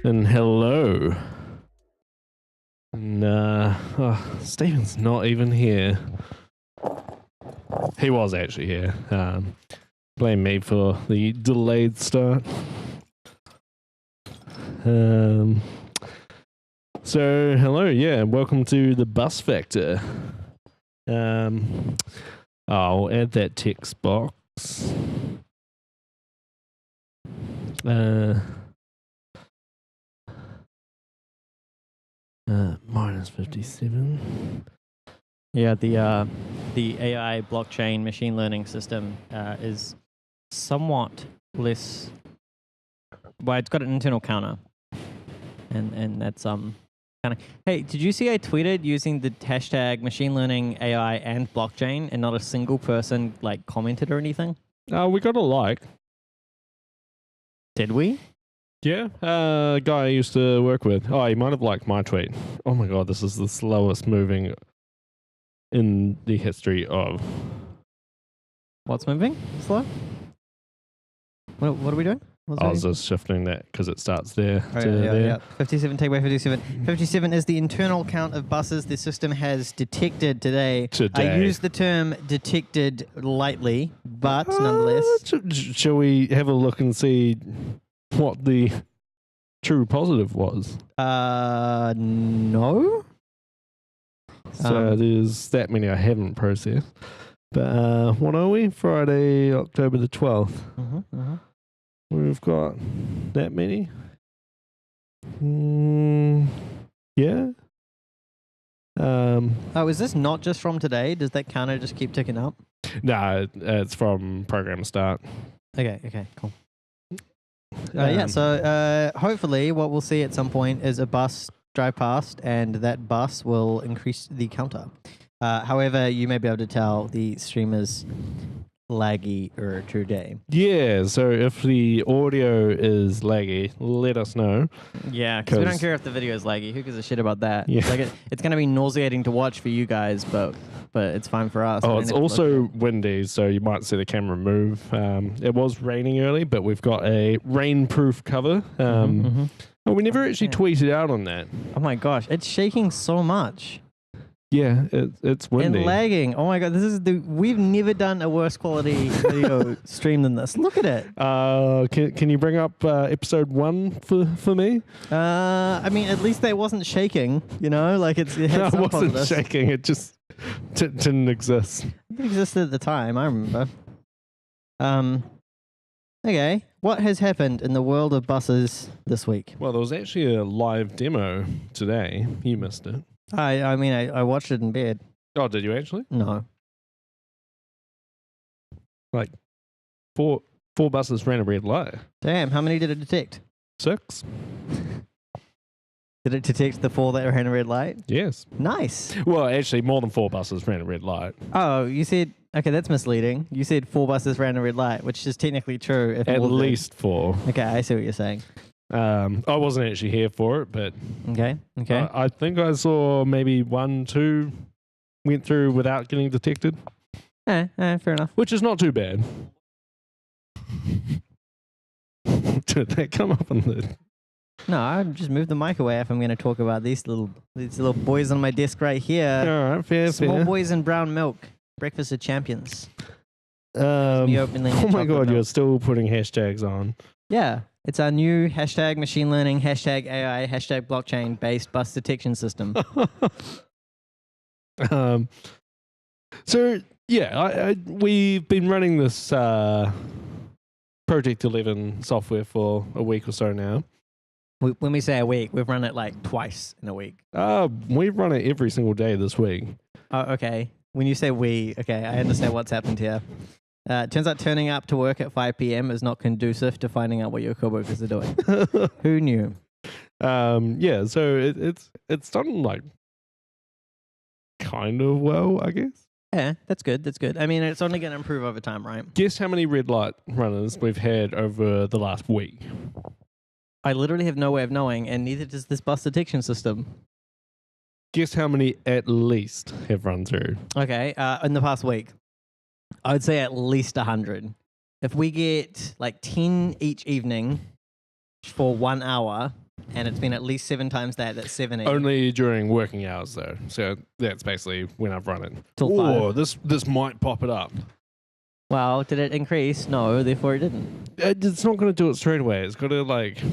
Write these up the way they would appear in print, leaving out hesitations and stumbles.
And hello. And Stephen's not even here. He was actually here. Blame me for the delayed start. So hello, yeah, welcome to the Bus Factor. I'll add that text box. Minus 57. Yeah, the AI blockchain machine learning system is somewhat less. Well, it's got an internal counter, and that's kind of. Hey, did you see I tweeted using the hashtag machine learning AI and blockchain, and not a single person like commented or anything? We got a like. Did we? Yeah, a guy I used to work with. Oh, he might have liked my tweet. Oh my god, this is the slowest moving in the history of... What's moving? Slow? What are we doing? I was just shifting that because it starts there to there. Yeah. 57, take away 57. 57 is the internal count of buses the system has detected today. I use the term detected lightly, but nonetheless... Shall we have a look and see what the true positive was? No. So there's that many I haven't processed. But what are we? Friday, October the 12th. We've got that many. Yeah. Oh, is this not just from today? Does that counter just keep ticking up? No, it's from program start. Okay, cool. So hopefully what we'll see at some point is a bus drive past, and that bus will increase the counter. However, you may be able to tell the stream is laggy today. Yeah, so if the audio is laggy, let us know. Yeah, because we don't care if the video is laggy. Who gives a shit about that? Yeah. Like it's going to be nauseating to watch for you guys, but it's fine for us. Oh, it's also windy, so you might see the camera move. It was raining early, but we've got a rainproof cover. Oh, we never actually tweeted out on that. Oh my gosh, it's shaking so much. Yeah, it's windy. And lagging. Oh my god, we've never done a worse quality video stream than this. Look at it. Can you bring up episode 1 for me? I mean, at least they wasn't shaking. You know, like it had some wasn't shaking. It just didn't exist. It existed at the time. I remember. Okay, what has happened in the world of buses this week? Well, there was actually a live demo today. You missed it. I mean, I watched it in bed. Oh, did you actually? No. Like, four buses ran a red light. Damn, how many did it detect? 6. Did it detect the 4 that ran a red light? Yes. Nice. Well, actually, more than 4 buses ran a red light. Oh, you said Okay, that's misleading. You said 4 buses ran a red light, which is technically true. If At more than- least 4. Okay, I see what you're saying. I wasn't actually here for it, but Okay. I think I saw maybe 1, 2 went through without getting detected, Fair enough. which is not too bad. Did that come up on the... No, I just moved the mic away if I'm going to talk about these little boys on my desk right here. All right, fair. Small boys in brown milk. Breakfast of champions. Oh my god, you're milk. still putting hashtags on. Yeah, it's our new hashtag machine learning, hashtag AI, hashtag blockchain based bus detection system. So yeah, we've been running this Project 11 software for a week or so now. When we say a week, we've run it like twice in a week. We've run it every single day this week. Oh, okay. When you say we, okay, I understand what's happened here. Turns out turning up to work at 5 p.m. is not conducive to finding out what your coworkers are doing. Who knew? Yeah, so it's done like kind of well, I guess. Yeah, that's good. That's good. I mean, it's only going to improve over time, right? Guess how many red light runners we've had over the last week? I literally have no way of knowing, and neither does this bus detection system. Guess how many at least have run through? Okay, in the past week, I would say at least 100. If we get like 10 each evening for 1 hour, and it's been at least 7 times that's 70. Only during working hours, though. So that's basically when I've run it. Till 5. This might pop it up. Well, did it increase? No, therefore it didn't. It's not going to do it straight away. It's got to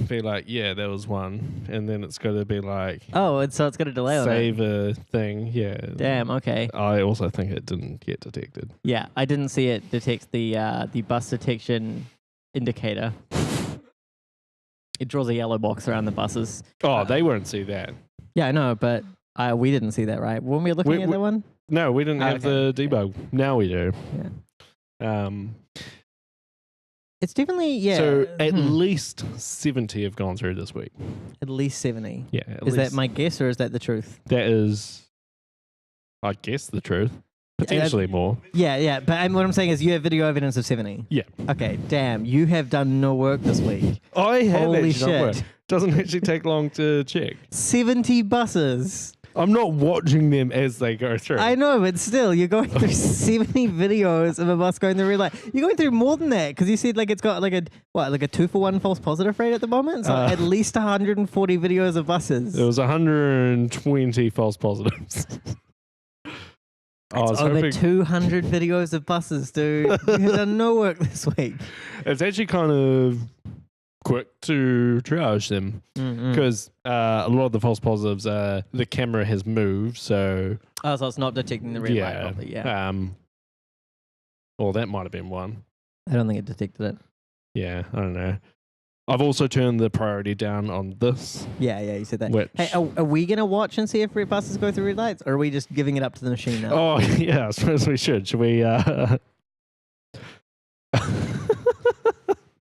be like, yeah, there was one, and then it's got to be like, oh, so it's got a delay on it. Save a thing. Yeah. Damn. Okay. I also think it didn't get detected. Yeah, I didn't see it detect the bus detection indicator. It draws a yellow box around the buses. Oh, they won't see that. Yeah, I know, but we didn't see that, right? When we were looking at that one? No, we didn't have the debug. Now we do. Yeah. It's definitely, yeah. So at least 70 have gone through this week. At least 70. Yeah. Is that my guess or is that the truth? That is, I guess, the truth. Potentially more. Yeah. But what I'm saying is you have video evidence of 70. Yeah. Okay, damn. You have done no work this week. I have. Holy actually done work. shit. Doesn't actually take long to check. 70 buses. I'm not watching them as they go through. I know, but still, you're going through 70 videos of a bus going through red light. You're going through more than that because you said like it's got like a 2-for-1 false positive rate at the moment. So at least 140 videos of buses. It was 120 false positives. It's over 200 videos of buses, dude. You have done no work this week. It's actually kind of quick to triage them because a lot of the false positives, the camera has moved, so so it's not detecting the red light properly. Yeah. Well, that might have been one. I don't think it detected it. Yeah, I don't know. I've also turned the priority down on this. Yeah, you said that. Hey, are we gonna watch and see if red buses go through red lights, or are we just giving it up to the machine now? Oh yeah, I suppose we should. Should we?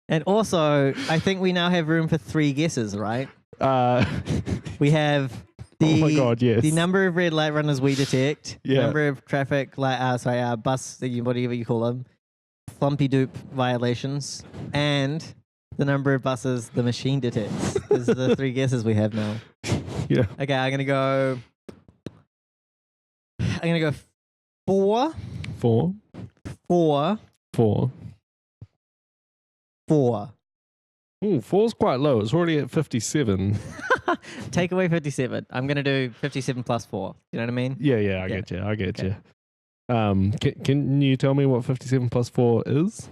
And also, I think we now have room for 3 guesses, right? We have oh my god, yes. The number of red light runners we detect, number of traffic light, bus, whatever you call them, flumpy dupe violations, and the number of buses the machine detects. Those are the 3 guesses we have now. Yeah. Okay, I'm gonna go 4. 4. 4. 4. 4. Ooh, 4's quite low. It's already at 57. Take away 57. I'm going to do 57 plus 4. You know what I mean? Yeah, I get you. Can you tell me what 57 plus 4 is?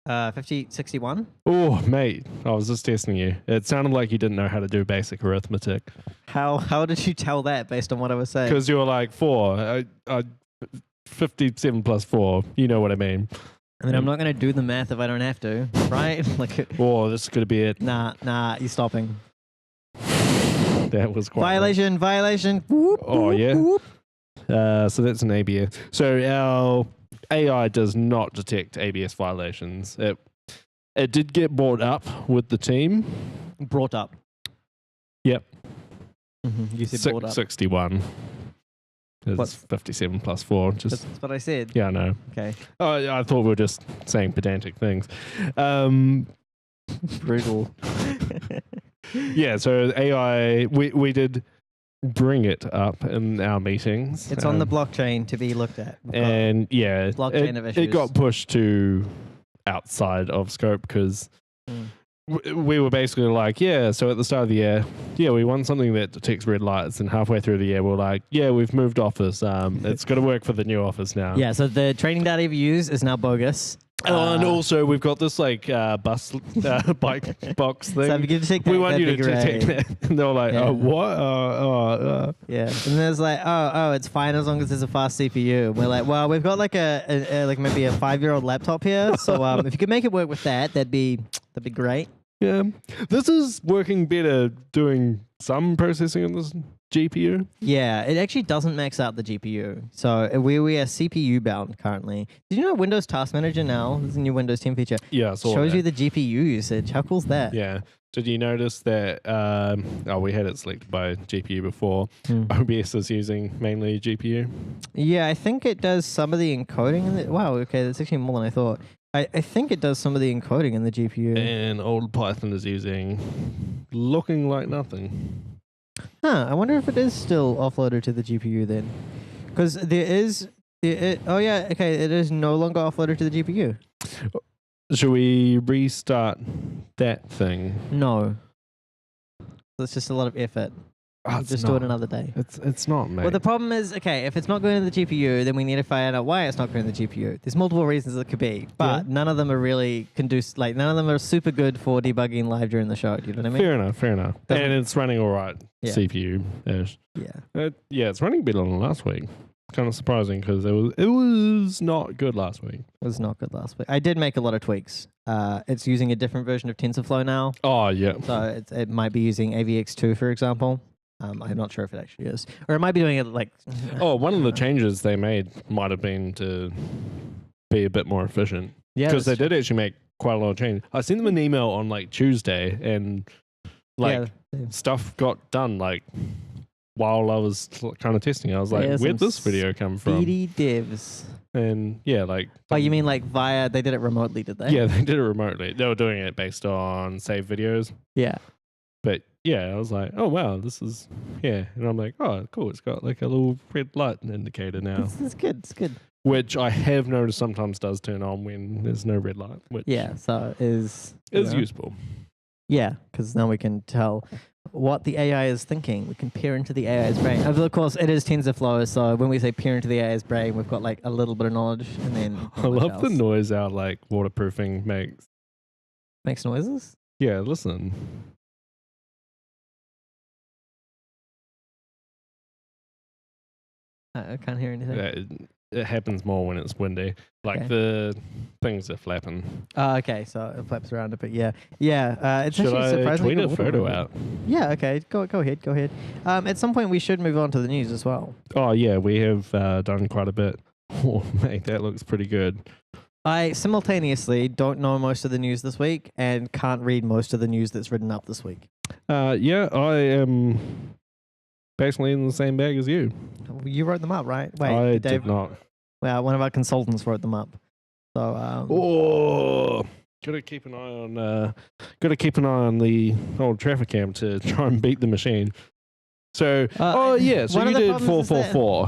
61. Oh, mate, I was just testing you. It sounded like you didn't know how to do basic arithmetic. How did you tell that based on what I was saying? Because you were like 4. 57 plus 4. You know what I mean. I mean, I'm not going to do the math if I don't have to, right? Oh, this is going to be it. Nah, you're stopping. That was quite violation. Whoop, oh, whoop, yeah. Whoop. So that's an ABS. So our AI does not detect ABS violations. It did get brought up with the team. Brought up. Yep. You said brought up. 61. It's What's 57 plus 4. Just That's what I said. yeah, I know. Okay. Oh, yeah, I thought we were just saying pedantic things. Brutal. Yeah, so AI, we did bring it up in our meetings. It's on the blockchain to be looked at. And yeah, blockchain of issues. it got pushed to outside of scope because we were basically like, yeah, so at the start of the year, yeah, we want something that detects red lights, and halfway through the year, we're like, yeah, we've moved office. It's got to work for the new office now. Yeah, so the training data you use is now bogus. And also, we've got this like bike box thing. So if you can detect that, we want you to that'd be detect great. that. And they're like, Yeah. oh, what? Yeah, and there's like, oh, it's fine as long as there's a fast CPU. And we're like, well, we've got like a like maybe a 5-year-old laptop here, so if you could make it work with that, that'd be great. Yeah, this is working better doing some processing on this GPU. Yeah, it actually doesn't max out the GPU. So we are CPU bound currently. Did you know Windows Task Manager now? This is a new Windows 10 feature. Yeah, I saw Shows that. you the GPU usage. How cool is that? Yeah. Did you notice that? We had it selected by GPU before. Hmm. OBS is using mainly GPU. Yeah, I think it does some of the encoding. Wow, okay, that's actually more than I thought. I think it does some of the encoding in the GPU. And old Python is using looking like nothing. Huh, I wonder if it is still offloaded to the GPU then. Because it is no longer offloaded to the GPU. Should we restart that thing? No. It's just a lot of effort. We'll just do it another day. It's not, mate. Well, the problem is, okay, if it's not going to the GPU, then we need to find out why it's not going to the GPU. There's multiple reasons it could be, but none of them are really conducive. Like, none of them are super good for debugging live during the show. Do you know what I mean? Fair enough. And it's running all right, Yeah. CPU-ish. Yeah. It's running better than last week. Kind of surprising because it was not good last week. It was not good last week. I did make a lot of tweaks. It's using a different version of TensorFlow now. Oh, yeah. So it might be using AVX2, for example. I'm not sure if it actually is. Or it might be doing it like... One of the changes they made might have been to be a bit more efficient. Yeah, Because they did actually make quite a lot of change. I sent them an email on like Tuesday and stuff got done like while I was kind of testing. I was like, where'd this video come from? Speedy devs. And yeah, like... Oh, you mean like via... They did it remotely, did they? Yeah, they did it remotely. They were doing it based on saved videos. Yeah. But yeah, I was like, oh wow, this is, yeah. And I'm like, oh cool, it's got like a little red light indicator now. It's good, it's good. Which I have noticed sometimes does turn on when there's no red light. Which so is useful. Yeah, because now we can tell what the AI is thinking. We can peer into the AI's brain. Of course, it is TensorFlow, so when we say peer into the AI's brain, we've got like a little bit of knowledge, and then I love the noise our like waterproofing makes. Makes noises? Yeah, listen. I can't hear anything. It happens more when it's windy. Like the things are flapping. Oh, okay, so it flaps around a bit. Yeah. It's Should actually I surprisingly tweet a good photo water. out? Yeah, okay. Go ahead. At some point, we should move on to the news as well. Oh yeah, we have done quite a bit. Oh mate, that looks pretty good. I simultaneously don't know most of the news this week and can't read most of the news that's written up this week. Yeah, I am basically in the same bag as you. You wrote them up, right? Wait, I Dave, did not. Well, one of our consultants wrote them up. So, gotta keep an eye on the old traffic cam to try and beat the machine. So, so you did 444.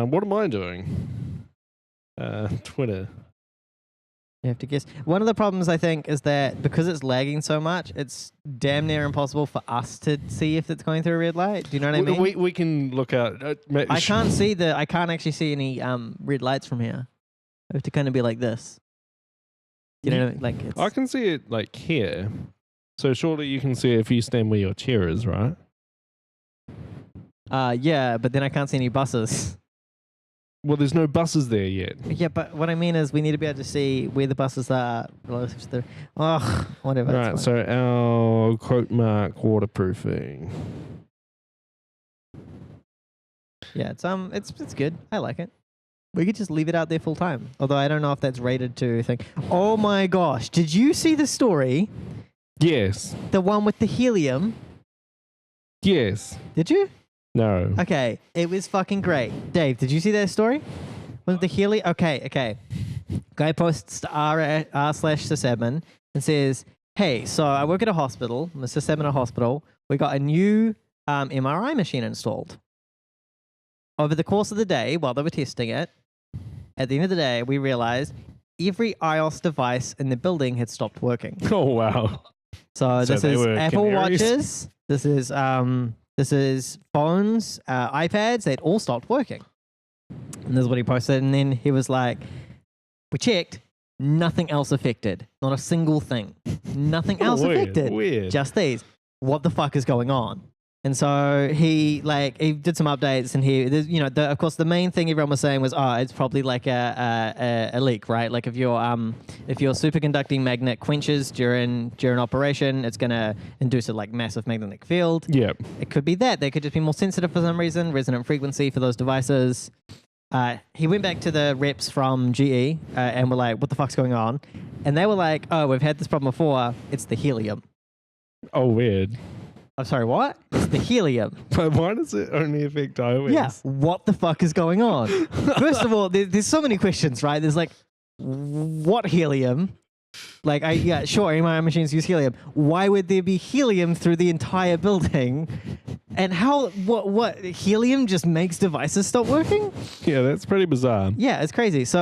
What am I doing? Twitter. You have to guess. One of the problems, I think, is that because it's lagging so much, it's damn near impossible for us to see if it's going through a red light. Do you know what I mean? We can look at... I can't actually see any red lights from here. I have to kind of be like this. You know, like I can see it like here. So surely you can see it if you stand where your chair is, right? Yeah, but then I can't see any buses. Well, there's no buses there yet. Yeah, but what I mean is we need to be able to see where the buses are relative to the... whatever. Right, so our quote mark waterproofing. Yeah, it's good. I like it. We could just leave it out there full time. Although I don't know if that's rated to think. Oh my gosh, did you see the story? Yes. The one with the helium? Yes. Did you? No. Okay, it was fucking great. Dave, did you see that story? Was it the helium? Okay. Guy posts to r/sys7 and says, "Hey, so I work at a hospital. I'm a sys7 at a hospital. We got a new MRI machine installed. Over the course of the day, while they were testing it, at the end of the day, we realized every iOS device in the building had stopped working. Oh, wow. So this they is were Apple canaries? Watches. This is phones, iPads. They'd all stopped working. And this is what he posted. And then he was like, we checked, nothing else affected. Not a single thing. Nothing else affected. Weird. Just these. What the fuck is going on? And so he did some updates, and of course the main thing everyone was saying was, oh, it's probably like a leak, right? Like if your superconducting magnet quenches during operation, it's gonna induce a massive magnetic field. Yep. It could be that they could just be more sensitive for some reason, resonant frequency for those devices. He went back to the reps from GE and were like, what the fuck's going on? And they were like, oh, we've had this problem before. It's the helium. Oh, weird. I'm sorry, what? It's the helium. But why does it only affect iOS? Yeah, what the fuck is going on? First of all, there's so many questions, right? There's what helium? Sure, MRI machines use helium. Why would there be helium through the entire building? And what helium just makes devices stop working? Yeah, that's pretty bizarre. Yeah, it's crazy. So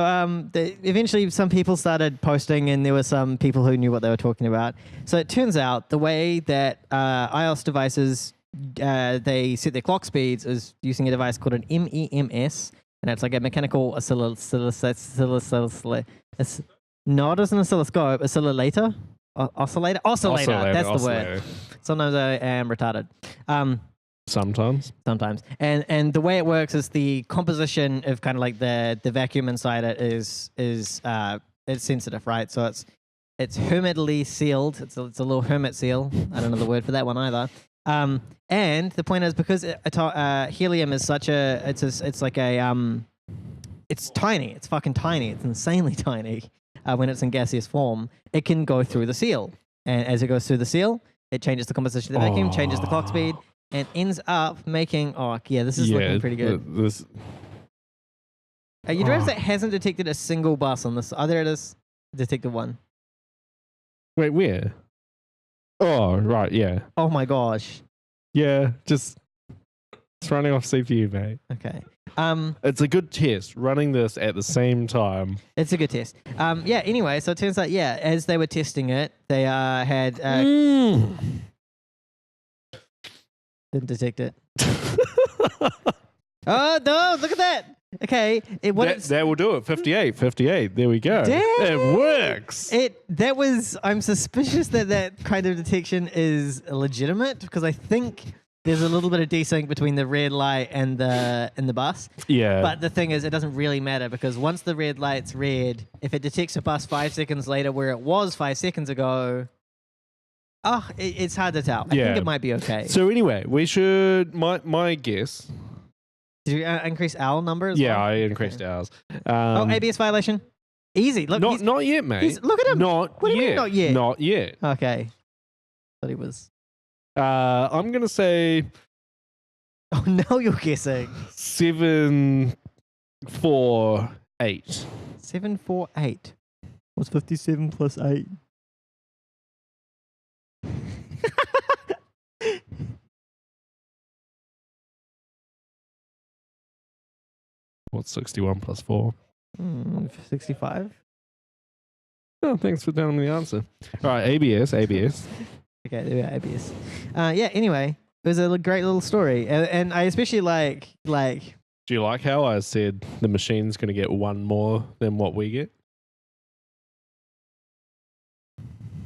eventually some people started posting, and there were some people who knew what they were talking about. So it turns out the way that iOS devices, they set their clock speeds is using a device called an MEMS, and it's like a mechanical not as an oscilloscope, oscillator. Oscillator, that's the word. Sometimes I am retarded. Sometimes. And the way it works is the composition of kind of like the vacuum inside it is it's sensitive, right? So it's hermetically sealed. It's a little hermit seal. I don't know the word for that one either. And the point is, because helium is it's tiny. It's fucking tiny. It's insanely tiny. When it's in gaseous form, it can go through the seal. And as it goes through the seal, it changes the composition of the vacuum, changes the clock speed, and ends up making... this is looking pretty good. You notice that hasn't detected a single bus on this. Oh, there it is. Detected one. Wait, where? Oh, right, yeah. Oh my gosh. Yeah, it's running off CPU, mate. Okay. It's a good test, running this at the same time. It's a good test. Anyway, so it turns out, as they were testing it, they had... Didn't detect it. Oh, no, look at that. Okay. That will do it. 58. There we go. Damn. It works. I'm suspicious that kind of detection is legitimate, because I think there's a little bit of desync between the red light and the bus. Yeah. But the thing is, it doesn't really matter, because once the red light's red, if it detects a bus 5 seconds later where it was 5 seconds ago, it's hard to tell. I think it might be okay. So anyway, we should... My guess... Did you increase owl number as well? I increased ours. ABS violation? Easy. Look, not yet, mate. Look at him. What do you mean not yet? Not yet. Okay. Thought he was... I'm going to say... Oh, now you're guessing. 748. 748. What's 57 plus 8? What's 61 plus 4? 65. Oh, thanks for telling me the answer. All right, ABS. Okay, there we are, ABS. Anyway, it was a great little story. And I especially like... Do you like how I said the machine's going to get one more than what we get?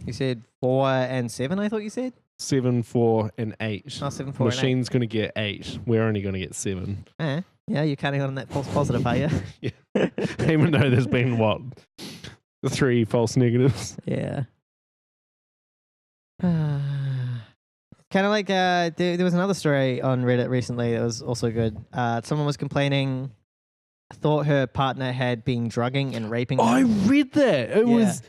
You said 4 and 7, I thought you said? 7, 4, and 8. Oh, 7, 4, Machine's going to get 8. We're only going to get 7. Yeah, you're counting on that false positive, are you? Yeah. Even though there's been, 3 false negatives? Yeah. Kind of like there was another story on Reddit recently that was also good. Someone was complaining, thought her partner had been drugging and raping her. I read that. It was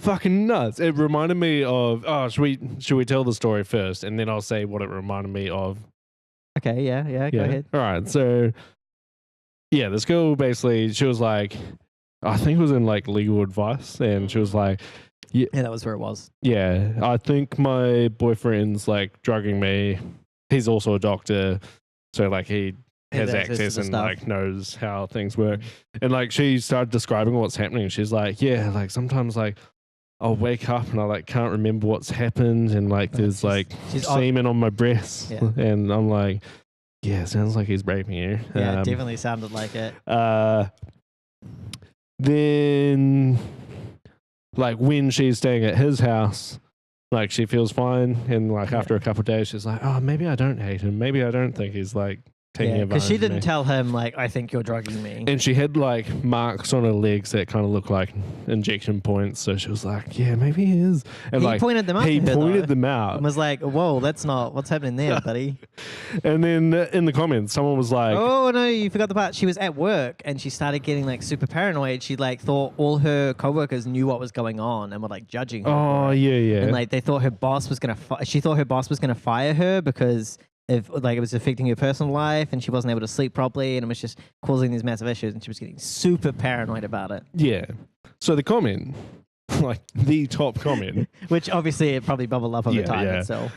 fucking nuts. It reminded me of... should we tell the story first, and then I'll say what it reminded me of? Okay, yeah, go ahead. All right. So, yeah, this girl basically, she was like, I think it was in like legal advice, and she was like, Yeah, that was where it was. yeah, I think my boyfriend's like drugging me. He's also a doctor, so like he has access and like knows how things work. And like she started describing what's happening. She's like, yeah, like sometimes like I'll wake up and I like can't remember what's happened, and like there's like semen on my breasts, and I'm like, yeah, sounds like he's raping you. Yeah, it definitely sounded like it. Then, like when she's staying at his house, like she feels fine, and like after a couple of days, she's like, oh, maybe I don't hate him. Maybe I don't think he's like taking advantage. Because she didn't tell him like, I think you're drugging me. And she had like marks on her legs that kind of look like injection points. So she was like, yeah, maybe he is. And he pointed them out. He pointed them out and was like, whoa, that's not what's happening there, buddy. And then in the comments, someone was like, oh no, you forgot the part. She was at work and she started getting like super paranoid. She like thought all her coworkers knew what was going on and were like judging her. Oh yeah. And like they thought her boss was she thought her boss was gonna fire her because if like it was affecting her personal life and she wasn't able to sleep properly and it was just causing these massive issues, and she was getting super paranoid about it. Yeah. So the comment, like the top comment, which obviously it probably bubbled up over time itself.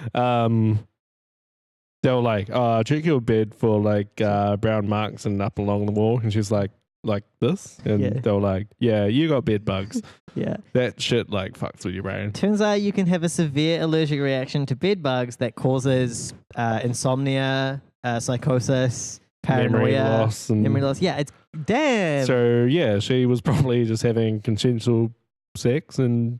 They were like, check your bed for like brown marks and up along the wall, and she's like this, and they were like, yeah, you got bed bugs. Yeah. That shit like fucks with your brain. Turns out you can have a severe allergic reaction to bed bugs that causes insomnia, psychosis, paranoia, memory loss. Yeah, it's damn. So yeah, she was probably just having consensual sex and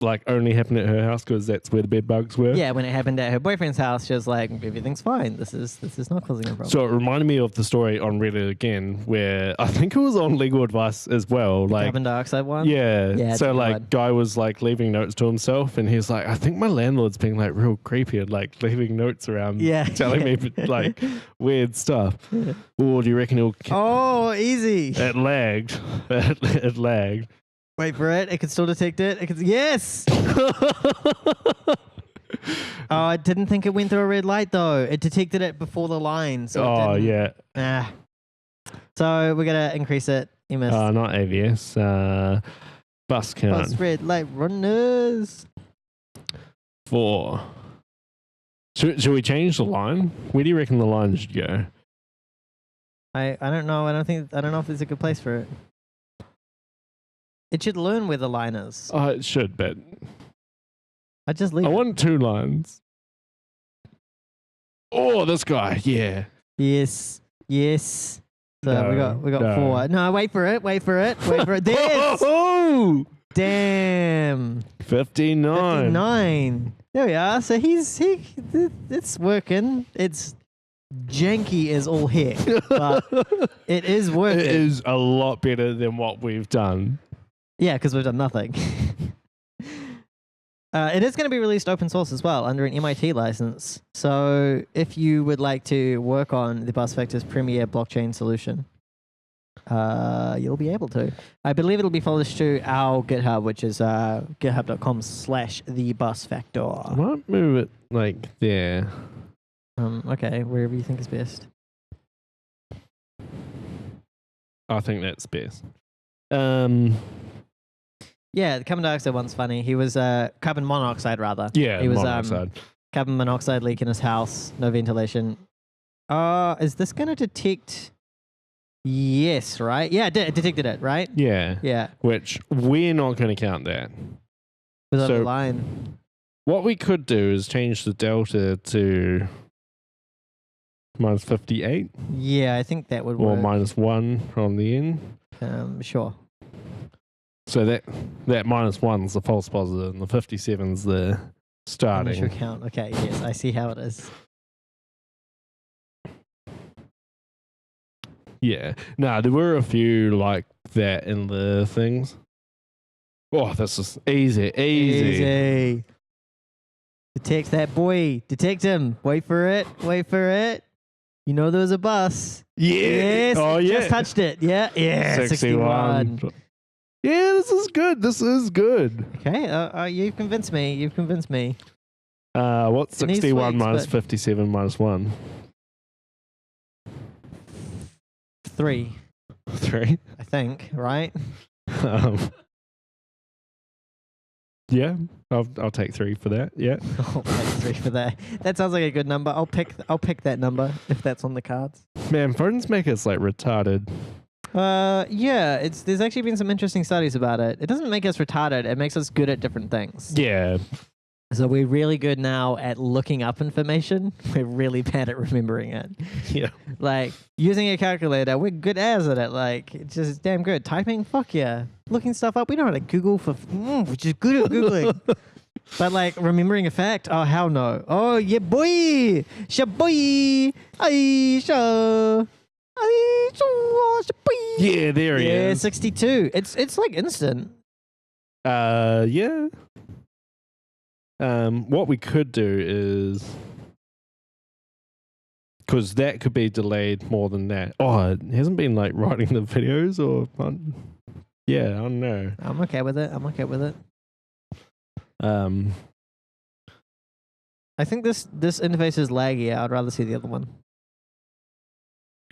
like only happened at her house because that's where the bed bugs were. Yeah, when it happened at her boyfriend's house, she was like, everything's fine. This is not causing a problem. So it reminded me of the story on Reddit again, where I think it was on legal advice as well. The carbon dioxide one? Yeah. So like guy was like leaving notes to himself, and he's like, I think my landlord's being like real creepy and like leaving notes around telling me like weird stuff. Or do you reckon he'll... Oh, easy. It lagged. It lagged. Wait for it. It can still detect it. Yes. Oh, I didn't think it went through a red light though. It detected it before the line. So So we're gonna increase it. You missed. Not AVS. Bus count. Bus red light runners. 4. Should we change the line? Where do you reckon the line should go? I don't know. I don't know if there's a good place for it. It should learn where the line is. It should, but I just leave. I want 2 lines. Oh, this guy, yeah. Yes. So we got 4. No, wait for it. This. Oh, damn. 59. There we are. So it's working. It's janky as all heck, but it is working. It is a lot better than what we've done. Yeah, because we've done nothing. It is going to be released open source as well under an MIT license. So if you would like to work on the BusFactor's premier blockchain solution, you'll be able to. I believe it'll be published to our GitHub, which is github.com/thebusfactor. I might move it like there. Okay, wherever you think is best. I think that's best. Yeah, the carbon dioxide one's funny. He was carbon monoxide rather. Yeah, he was monoxide. Carbon monoxide leak in his house, no ventilation. Is this going to detect? Yes, right? Yeah, it detected it, right? Yeah. Yeah. Which we're not going to count that. Without the line. What we could do is change the delta to minus 58. Yeah, I think that would work. Or minus 1 on the end. Sure. So that minus 1's the false positive and the 57's the starting. Initial count. Okay, yes, I see how it is. Yeah. No, there were a few like that in the things. Oh, this is easy. Detect that boy. Detect him. Wait for it. You know there was a bus. Yeah. Yes. Oh, yeah. Just touched it. Yeah. 61. Yeah, this is good. Okay, you've convinced me. What's In these 61 weeks, minus but- 57 minus 1? 3, 3. I think, right? Um, yeah, I'll take 3 for that. Yeah. I'll take 3 for that. That sounds like a good number. I'll pick that number if that's on the cards. Man, phones make us like retarded. Yeah, there's actually been some interesting studies about it. It doesn't make us retarded. It makes us good at different things. Yeah. So we're really good now at looking up information. We're really bad at remembering it. Yeah. Like using a calculator, we're good as at it. Like it's just damn good. Typing, fuck yeah. Looking stuff up, we know how to Google we're just good at Googling. But like remembering a fact, oh hell no. Oh yeah boy. Shaboy. Yeah, there he Yeah, is. 62. It's like instant. Yeah. What we could do is, because that could be delayed more than that. Oh, it hasn't been like writing the videos or, yeah, I don't know. I'm okay with it. I think this interface is laggy. I'd rather see the other one.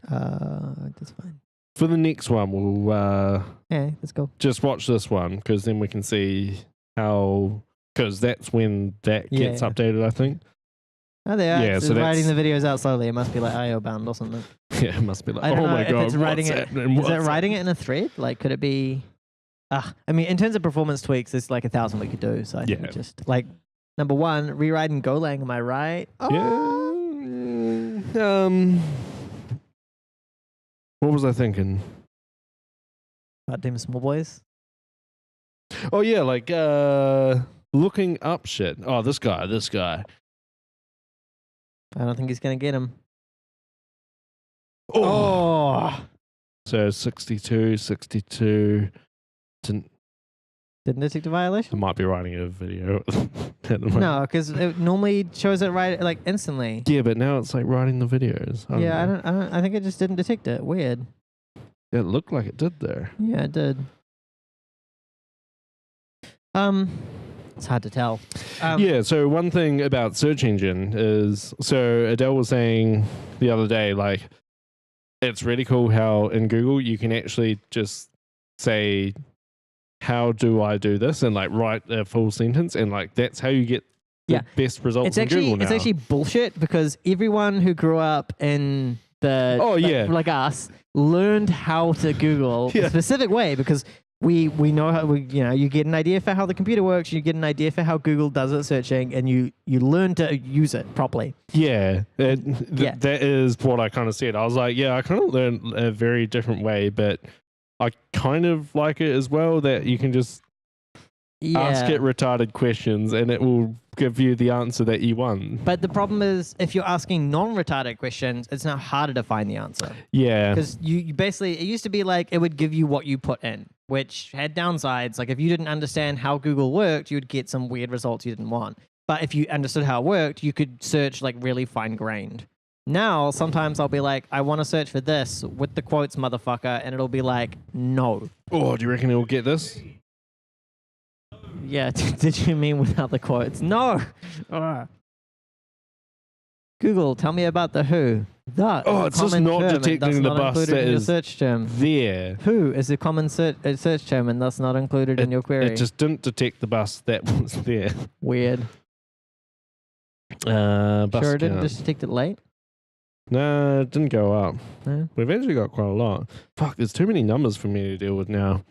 That's fine. For the next one, we'll Yeah, let's go. just watch this one because then we can see how. Because that's when that gets Yeah. updated, I think. Oh, they are. Yeah, It's so writing the videos out slowly. It must be like IO bound or something. Yeah, it must be like, I don't oh know my if god, it's writing what's it. happening? Is it What's writing it in a thread? Like, could it be? I mean, in terms of performance tweaks, there's like 1,000 we could do. So I think Yeah. just like number one, rewriting Golang. Am I right? Oh. Yeah. What was I thinking? Goddamn small boys. Oh yeah, like looking up shit. Oh, this guy. I don't think he's gonna get him. Oh. Oh. So 62. Didn't detect a I violation? might be writing a video at the moment. No, because it normally shows it right like instantly. Yeah, but now it's like writing the videos. I know. I think it just didn't detect it. Weird. It looked like it did there. Yeah, it did. It's hard to tell. Yeah, so one thing about search engine is, so Adele was saying the other day, like, it's really cool how in Google you can actually just say, how do I do this? And like write a full sentence. And like, that's how you get the best results It's in actually Google now. it's actually bullshit because everyone who grew up in the like us learned how to Google a specific way because we know how you get an idea for how the computer works, you get an idea for how Google does its searching, and you learn to use it properly. Yeah, that is what I kind of said. I was like, yeah, I kind of learned a very different way, but I kind of like it as well that you can just ask it retarded questions and it will give you the answer that you want. But the problem is, if you're asking non-retarded questions, it's now harder to find the answer. Yeah. Because you basically, it used to be like it would give you what you put in, which had downsides. Like if you didn't understand how Google worked, you'd get some weird results you didn't want. But if you understood how it worked, you could search like really fine-grained. Now, sometimes I'll be like, I want to search for this with the quotes, motherfucker, and it'll be like, no. Oh, do you reckon it'll get this? Yeah, did you mean without the quotes? No! Google, tell me about the who. That Oh, it's just not detecting the bus that in your is search term. there. Who is a common search term and thus not included in your query. It just didn't detect the bus that was there. Weird. Bus Sure, it didn't count. just detect it late? No, it didn't go up. No? We've actually got quite a lot. Fuck, there's too many numbers for me to deal with now.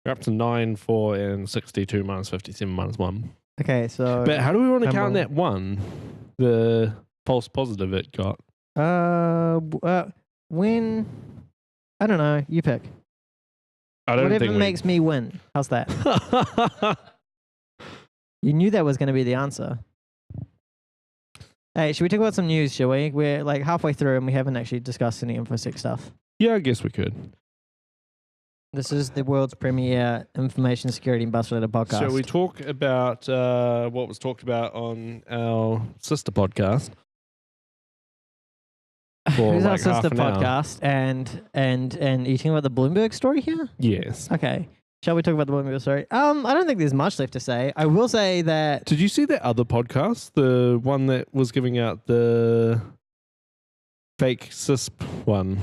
We're up to 9, 4, and 62 minus 57 minus 1. Okay, so... But how do we want to I'm count wrong. that one? The false positive it got. When... I don't know. You pick. I don't Whatever think makes me win. How's that? You knew that was going to be the answer. Hey, should we talk about some news, shall we? We're like halfway through and we haven't actually discussed any InfoSec stuff. Yeah, I guess we could. This is the world's premier information security and bus-related podcast. So we talk about what was talked about on our sister podcast. For Who's our like half sister an hour. podcast? And are you talking about the Bloomberg story here? Yes. Okay. Shall we talk about the Bloomberg story? I don't think there's much left to say. I will say that. Did you see that other podcast? The one that was giving out the fake CISP one.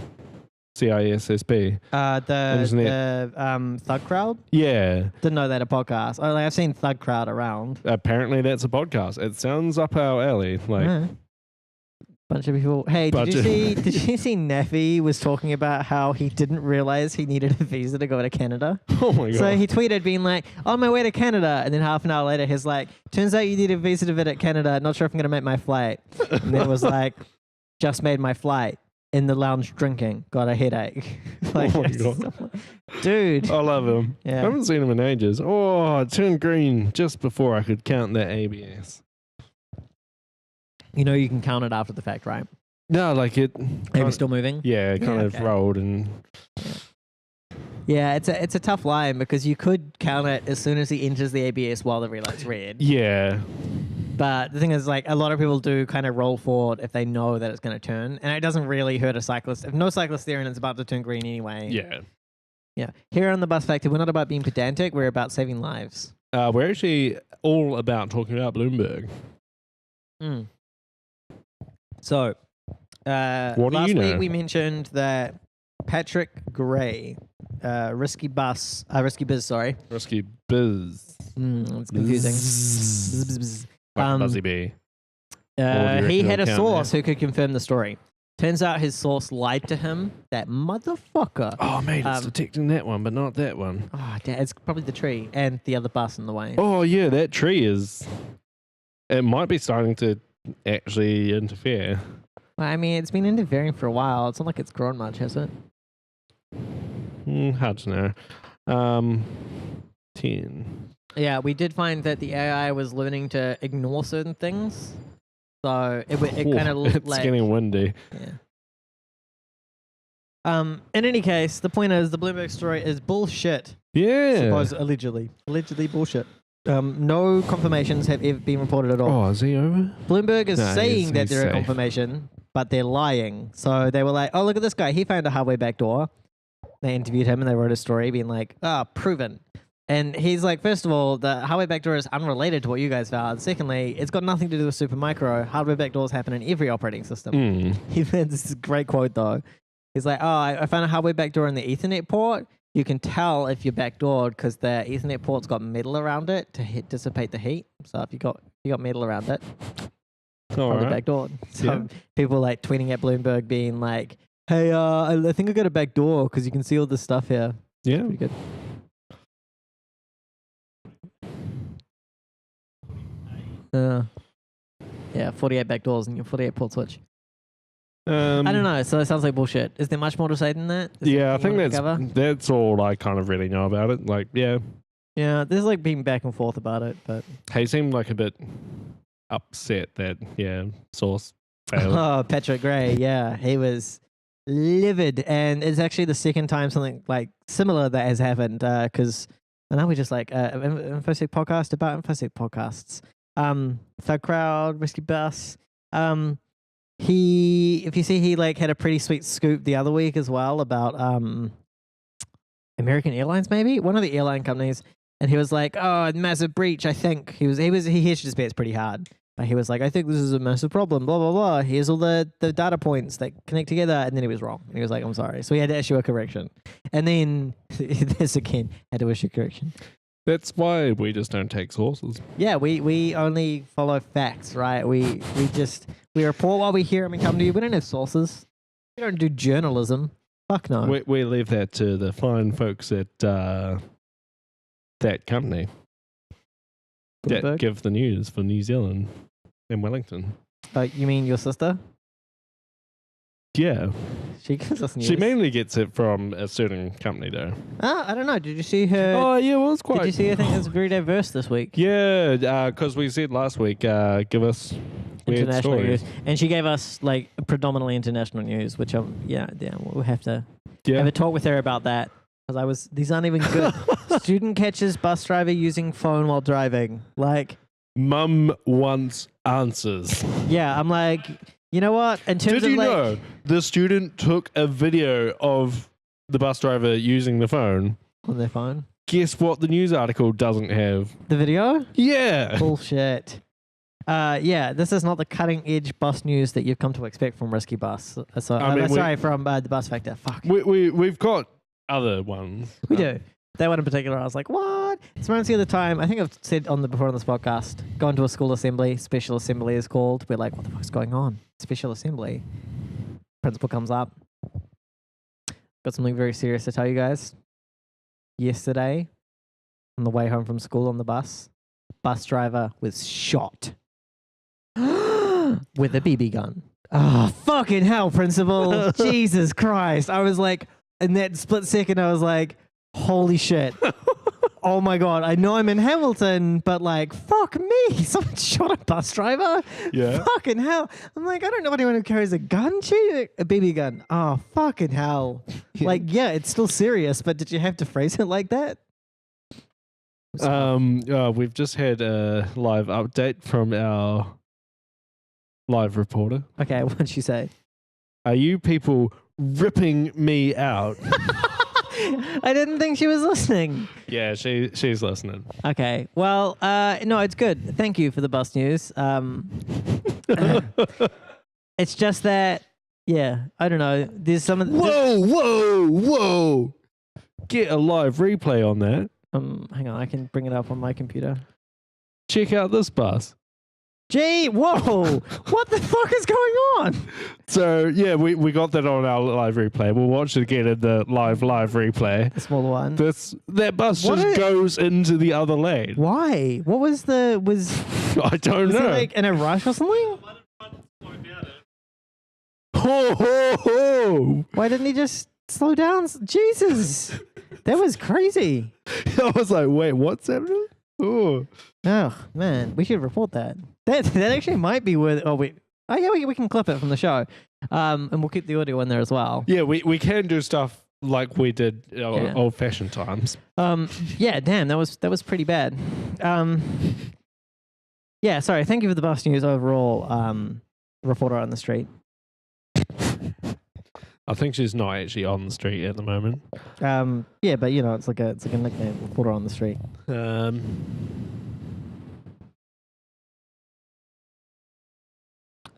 CISSP. The Thug Crowd? Yeah. Didn't know that a podcast. I've seen Thug Crowd around. Apparently that's a podcast. It sounds up our alley. Like bunch of people. Hey, did you see Neffy was talking about how he didn't realize he needed a visa to go to Canada? Oh my god. So he tweeted being like, on my way to Canada, and then half an hour later he's like, turns out you need a visa to visit Canada, not sure if I'm gonna make my flight. And then it was like, just made my flight. In the lounge drinking, got a headache. Like, oh my god. Dude. I love him. Yeah. I haven't seen him in ages. Oh, it turned green just before I could count that ABS. You know you can count it after the fact, right? No, like it. Are we still moving? Yeah, it kind of rolled and. Yeah, it's a tough line because you could count it as soon as he enters the ABS while the red light's red. Yeah. But the thing is, like, a lot of people do kind of roll forward if they know that it's going to turn, and it doesn't really hurt a cyclist. If no cyclist there and it's about to turn green anyway. Yeah. Yeah. Here on the Bus Factor, we're not about being pedantic. We're about saving lives. We're actually all about talking about Bloomberg. So, what last do you know? week we mentioned that Patrick Gray, Risky Biz, sorry. Risky Biz. It's confusing. Bzz. Buzzy Bee. He had a source who could confirm the story. Turns out his source lied to him. That motherfucker. Oh, mate, it's detecting that one, but not that one. Oh, it's probably the tree and the other bus in the way. Oh, yeah, that tree is... It might be starting to actually interfere. Well, I mean, it's been interfering for a while. It's not like it's grown much, has it? Hard to know. 10. Yeah, we did find that the AI was learning to ignore certain things. So it kind of looked like... It's getting windy. Yeah. In any case, the point is the Bloomberg story is bullshit. Yeah. Allegedly bullshit. No confirmations have ever been reported at all. Oh, is he over? Bloomberg is saying that he's they're a safe. confirmation, but they're lying. So they were like, oh, look at this guy. He found a hardware backdoor. They interviewed him and they wrote a story being like, proven. And he's like, first of all, the hardware backdoor is unrelated to what you guys found. Secondly, it's got nothing to do with Supermicro. Hardware backdoors happen in every operating system. He had this great quote, though. He's like, I found a hardware backdoor in the Ethernet port. You can tell if you're backdoored because the Ethernet port's got metal around it to dissipate the heat. So if you got metal around it, probably backdoored. So people like tweeting at Bloomberg being like, hey, I think I got a backdoor because you can see all this stuff here. Yeah. Pretty good. Yeah, 48 backdoors and your 48 port switch. I don't know. So it sounds like bullshit. Is there much more to say than that? I think that's all I kind of really know about it. Like, yeah. Yeah, there's like being back and forth about it, but he seemed like a bit upset that source failed. Oh, Patrick Gray, yeah, he was livid, and it's actually the second time something like similar that has happened. Because I know we just like InfoSec podcast about InfoSec podcasts. Thug Crowd, Risky Bus. If you see, he like had a pretty sweet scoop the other week as well about American Airlines, maybe one of the airline companies, and he was like, "Oh, massive breach." I think he hedged his bets pretty hard, but he was like, "I think this is a massive problem." Blah blah blah. Here's all the data points that connect together, and then he was wrong. And he was like, "I'm sorry." So he had to issue a correction, and then this again had to issue a correction. That's why we just don't take sources. Yeah, we only follow facts, right? We report what we hear and we come to you. We don't have sources. We don't do journalism. Fuck no. We leave that to the fine folks at that company Bloomberg? that give the news for New Zealand and Wellington. You mean your sister? Yeah. She gives us news. She mainly gets it from a certain company, though. I don't know. Did you see her? Oh, yeah, it was quite... Did you see her thing that's very diverse this week? Yeah, because we said last week, give us weird International stories. news. And she gave us like predominantly international news, which we'll have to Yeah. have a talk with her about that. Because these aren't even good. Student catches bus driver using phone while driving. Like... Mum wants answers. Yeah, I'm like... You know what? In terms Did you of know the student took a video of the bus driver using the phone on their phone? guess what the news article doesn't have? The video? Yeah. Bullshit. Yeah, this is not the cutting edge bus news that you've come to expect from Risky Bus. From the Bus Factor. Fuck. We've got other ones. We do. That one in particular, I was like, what? It's reminds me of the time, I think I've said before on this podcast, going to a school assembly, special assembly is called. We're like, what the fuck's going on? Special assembly. Principal comes up. Got something very serious to tell you guys. Yesterday, on the way home from school on the bus driver was shot with a BB gun. Oh, fucking hell, principal. Jesus Christ. I was like, in that split second, I was like, holy shit. Oh my God. I know I'm in Hamilton, but like, fuck me. Someone shot a bus driver? Yeah. Fucking hell. I'm like, I don't know anyone who carries a gun. A BB gun. Oh, fucking hell. Yeah. Like, yeah, it's still serious, but did you have to phrase it like that? We've just had a live update from our live reporter. Okay, what'd she say? Are you people ripping me out? I didn't think she was listening. Yeah, she's listening. Okay. Well, no, it's good. Thank you for the bus news. It's just that, yeah, I don't know. There's some of Whoa! Get a live replay on that. Hang on, I can bring it up on my computer. Check out this bus. Gee, whoa! What the fuck is going on? So yeah, we got that on our live replay. We'll watch it again in the live replay. The smaller one. That bus just goes into the other lane. Why? What was I don't know. He like in a rush or something? Why didn't he just slow down? Jesus, that was crazy. I was like, wait, what's happening? Oh man, we should report that. That actually might be worth. We can clip it from the show, and we'll keep the audio in there as well. Yeah, we can do stuff like we did old-fashioned times. Yeah, damn, that was pretty bad. Yeah, sorry. Thank you for the bus news overall. Reporter on the street. I think she's not actually on the street at the moment. Yeah, but you know, it's like a nickname. Reporter on the street.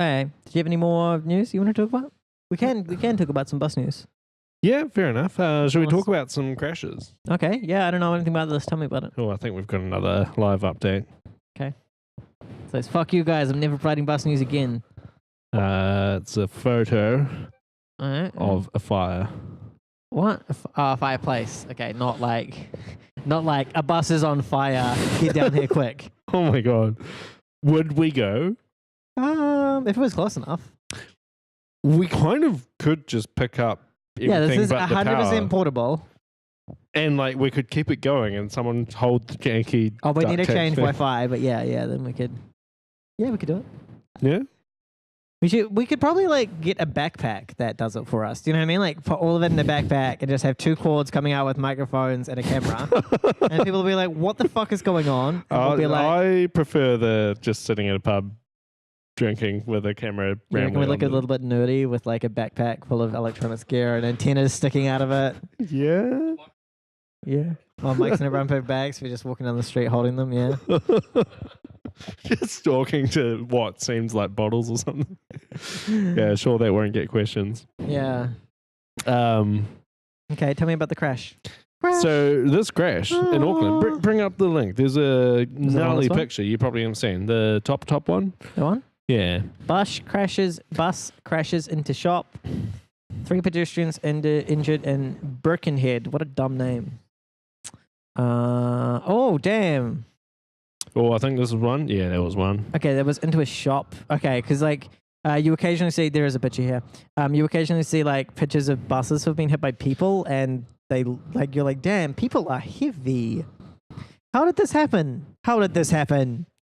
Hey, did you have any more news you want to talk about? We can talk about some bus news. Yeah, fair enough. Should we talk about some crashes? Okay. Yeah, I don't know anything about this. Tell me about it. Oh, I think we've got another live update. Okay. So it's fuck you guys. I'm never providing bus news again. It's a photo of a fire. What? A fireplace. Okay, not like a bus is on fire. Get down here quick. Oh my God. Would we go? If it was close enough. We kind of could just pick up everything. Yeah, this is but 100% portable. And like we could keep it going and someone hold the janky. Oh, we need to change Wi-Fi, but yeah, then we could. Yeah, we could do it. Yeah. We could probably like get a backpack that does it for us. Do you know what I mean? Like put all of it in a backpack and just have two cords coming out with microphones and a camera. And people will be like, what the fuck is going on? And we'll be like, I prefer the just sitting at a pub drinking with a camera. Can we look a little bit nerdy with like a backpack full of electronics gear and antennas sticking out of it? Yeah. Yeah. While Mike's in a brown paper bags, we're just walking down the street holding them, yeah. Just talking to what seems like bottles or something. Yeah, sure, that won't get questions. Yeah. Okay, tell me about the crash. So this crash in Auckland, bring up the link. There's a gnarly picture you probably haven't seen. The top one? The one? Yeah. Bus crashes into shop. 3 pedestrians injured in Birkenhead. What a dumb name. Oh, damn. Oh, I think this is one. Yeah, that was one. Okay, that was into a shop. Okay, because like you occasionally see, there is a picture here. You occasionally see like pictures of buses who have been hit by people, and they like you're like, damn, people are heavy. How did this happen?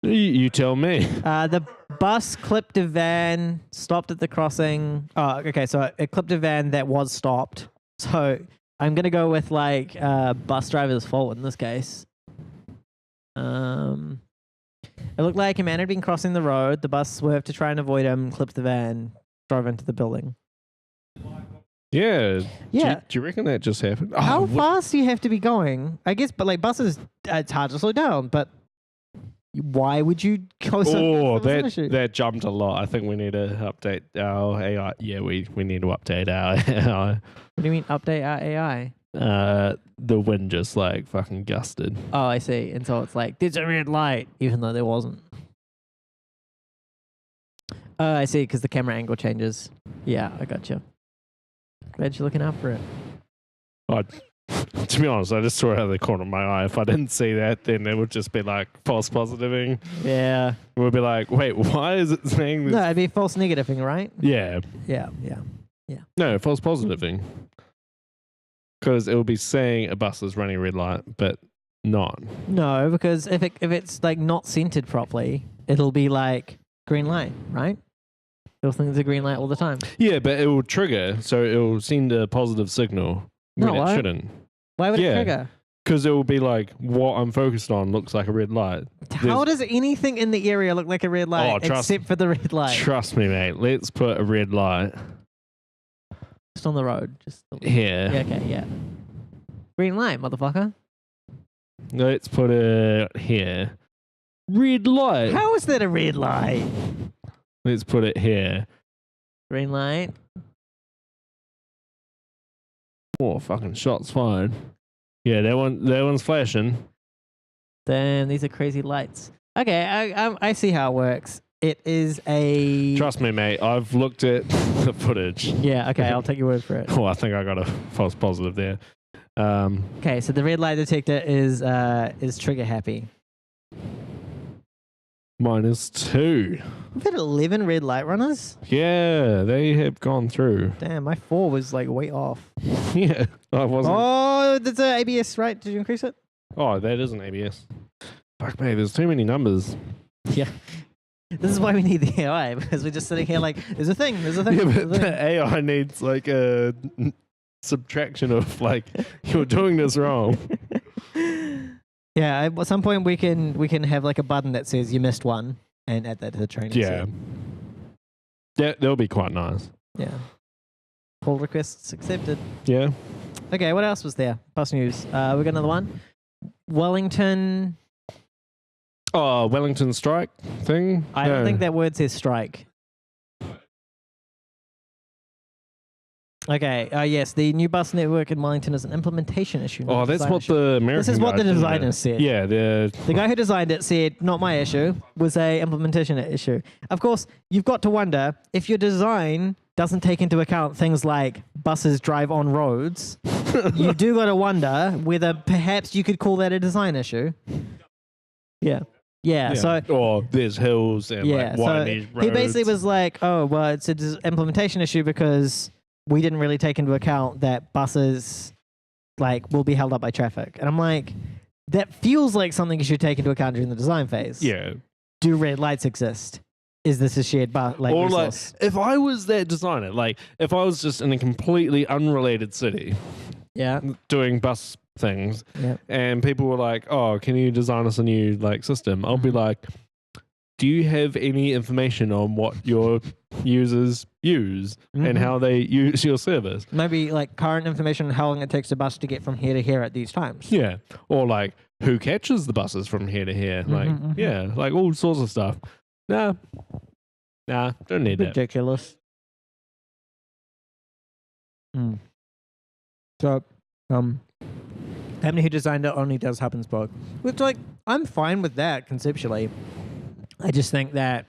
You tell me. The bus clipped a van, stopped at the crossing. Oh, okay, so it clipped a van that was stopped. So I'm gonna go with like bus driver's fault in this case. It looked like a man had been crossing the road. The bus swerved to try and avoid him, clipped the van, drove into the building. Yeah. Yeah. Do you reckon that just happened? How Oh, fast do you have to be going? I guess, but like buses, it's hard to slow down. But why would you go so? Oh, that was an issue. that jumped a lot. I think we need to update our AI. Yeah, we need to update our AI. What do you mean update our AI? The wind just like fucking gusted. Oh, I see. And so it's like there's a red light, even though there wasn't. Oh, I see. Because the camera angle changes. Yeah, I got you. Glad you're looking out for it. To be honest, I just saw it out of the corner of my eye. If I didn't see that, then it would just be like false positiving. Yeah. We'd be like, wait, why is it saying this? No, it'd be false negativing, right? Yeah. Yeah. No, false positiving. Because it will be saying a bus is running a red light, but not. No, because if it's like not centered properly, it'll be like green light, right? It'll think it's a green light all the time. Yeah, but it will trigger, so it will send a positive signal when No, it why? shouldn't. Why would it Yeah. trigger? Because it will be like, what I'm focused on looks like a red light. How does anything in the area look like a red light except for the red light? Trust me, mate. Let's put a red light Just on the road. Just here. Yeah, okay, yeah. Green light, motherfucker. Let's put it here. Red light. How is that a red light? Let's put it here. Green light. Oh, fucking shots fired. Yeah, that one's flashing. Then these are crazy lights. Okay, I see how it works. It is a... Trust me, mate. I've looked at the footage. Yeah, okay, I'll take your word for it. Oh, I think I got a false positive there. Okay, so the red light detector is trigger happy. -2. We've had 11 red light runners. Yeah, they have gone through. Damn, my 4 was like way off. Yeah, I wasn't. Oh, that's a ABS, right? Did you increase it? Oh, that is an ABS. Fuck, mate, there's too many numbers. Yeah. This is why we need the AI, because we're just sitting here like, there's a thing. Yeah, but the AI needs like a subtraction of like, you're doing this wrong. Yeah, at some point we can have like a button that says you missed one and add that to the training Yeah. set. That'll be quite nice. Yeah. Pull requests accepted. Yeah. Okay, what else was there? Bus news. We got another one. Wellington. Oh, Wellington strike thing? I don't think that word says strike. Okay. Yes, the new bus network in Wellington is an implementation issue. Oh, that's what the American This is what the guy did, designers said. Yeah, The guy who designed it said, not my issue, was a implementation issue. Of course, you've got to wonder, if your design doesn't take into account things like buses drive on roads, you do got to wonder whether perhaps you could call that a design issue. Yeah. Yeah, so... Or there's hills and Yeah, like so windy roads. he basically was like, oh, well, it's an implementation issue because we didn't really take into account that buses like will be held up by traffic. And I'm like, that feels like something you should take into account during the design phase. Yeah. Do red lights exist? Is this a shared Or resource? like, if I was that designer, like if I was just in a completely unrelated city Yeah. doing bus things Yeah. and people were like, oh, can you design us a new like system? I'll be like, do you have any information on what your users use and how they use your service? Maybe like current information on how long it takes a bus to get from here to here at these times. Yeah. Or like who catches the buses from here to here? Like, yeah, like all sorts of stuff. Nah, don't need that. Ridiculous. So, Company who designed it only does hub and spoke. Which, like, I'm fine with that conceptually. I just think that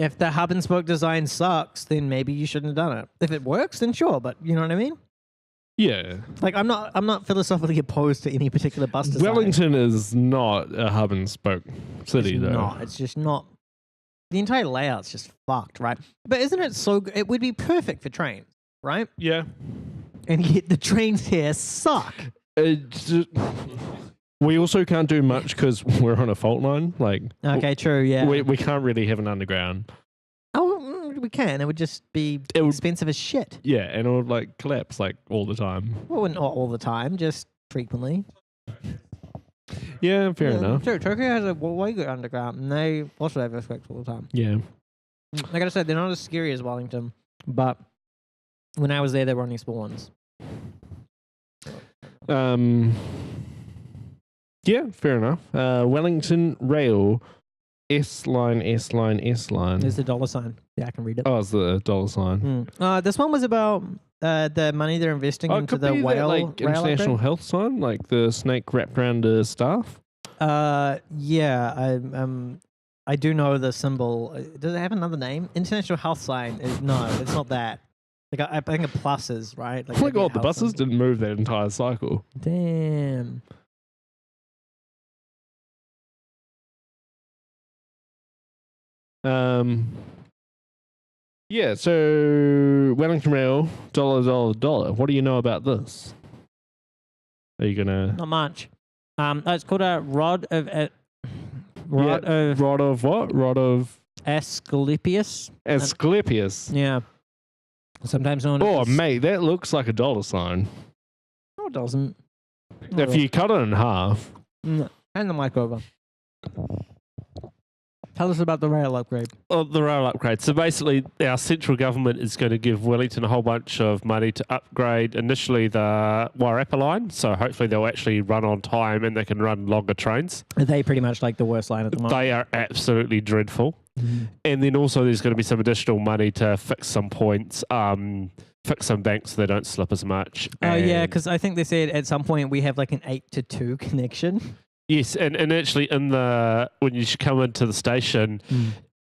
if the hub and spoke design sucks, then maybe you shouldn't have done it. If it works, then sure, but you know what I mean? Yeah. Like, I'm not philosophically opposed to any particular bus design. Wellington is not a hub and spoke city, It's though. not. It's just not. The entire layout's just fucked, right? But isn't it so good? It would be perfect for trains, right? Yeah. And yet the trains here suck. We also can't do much because we're on a fault line. Like, Okay, true, yeah. we can't really have an underground. Oh, we can. It would just be expensive as shit. Yeah, and it would like collapse like all the time. Well, not all the time, just frequently. Yeah, fair enough. True. Tokyo has a way good underground, and they also have earthquakes all the time. Yeah. I gotta say, they're not as scary as Wellington, but When I was there were only small ones. Yeah, fair enough. Wellington Rail, S-line. There's the dollar sign. Yeah, I can read it. Oh, it's the dollar sign. This one was about the money they're investing Oh, it into could the be rail that, international upgrade. health sign, like the snake wrapped around the staff. Yeah, I do know the symbol. Does it have another name? International health sign. No, it's not that. Like I think a plus is right. Like Oh my maybe a god, the health buses symbol. didn't move that entire cycle. Damn. Yeah, so Wellington Rail, dollar. What do you know about this? Are you gonna Not much. It's called a rod of rod of what? Rod of Asclepius. Asclepius. Yeah. Sometimes known Oh, as. mate, that looks like a dollar sign. No, it doesn't. If you cut it in half. Hand the mic over. Tell us about the rail upgrade. Oh, the rail upgrade. So basically, our central government is going to give Wellington a whole bunch of money to upgrade initially the Wairarapa line. So hopefully they'll actually run on time and they can run longer trains. Are they pretty much like the worst line at the moment? They are absolutely dreadful. And then also there's going to be some additional money to fix some points, fix some banks so they don't slip as much. Oh, yeah, And- because I think they said at some point we have like an 8-2 connection. Yes, and actually when you come into the station,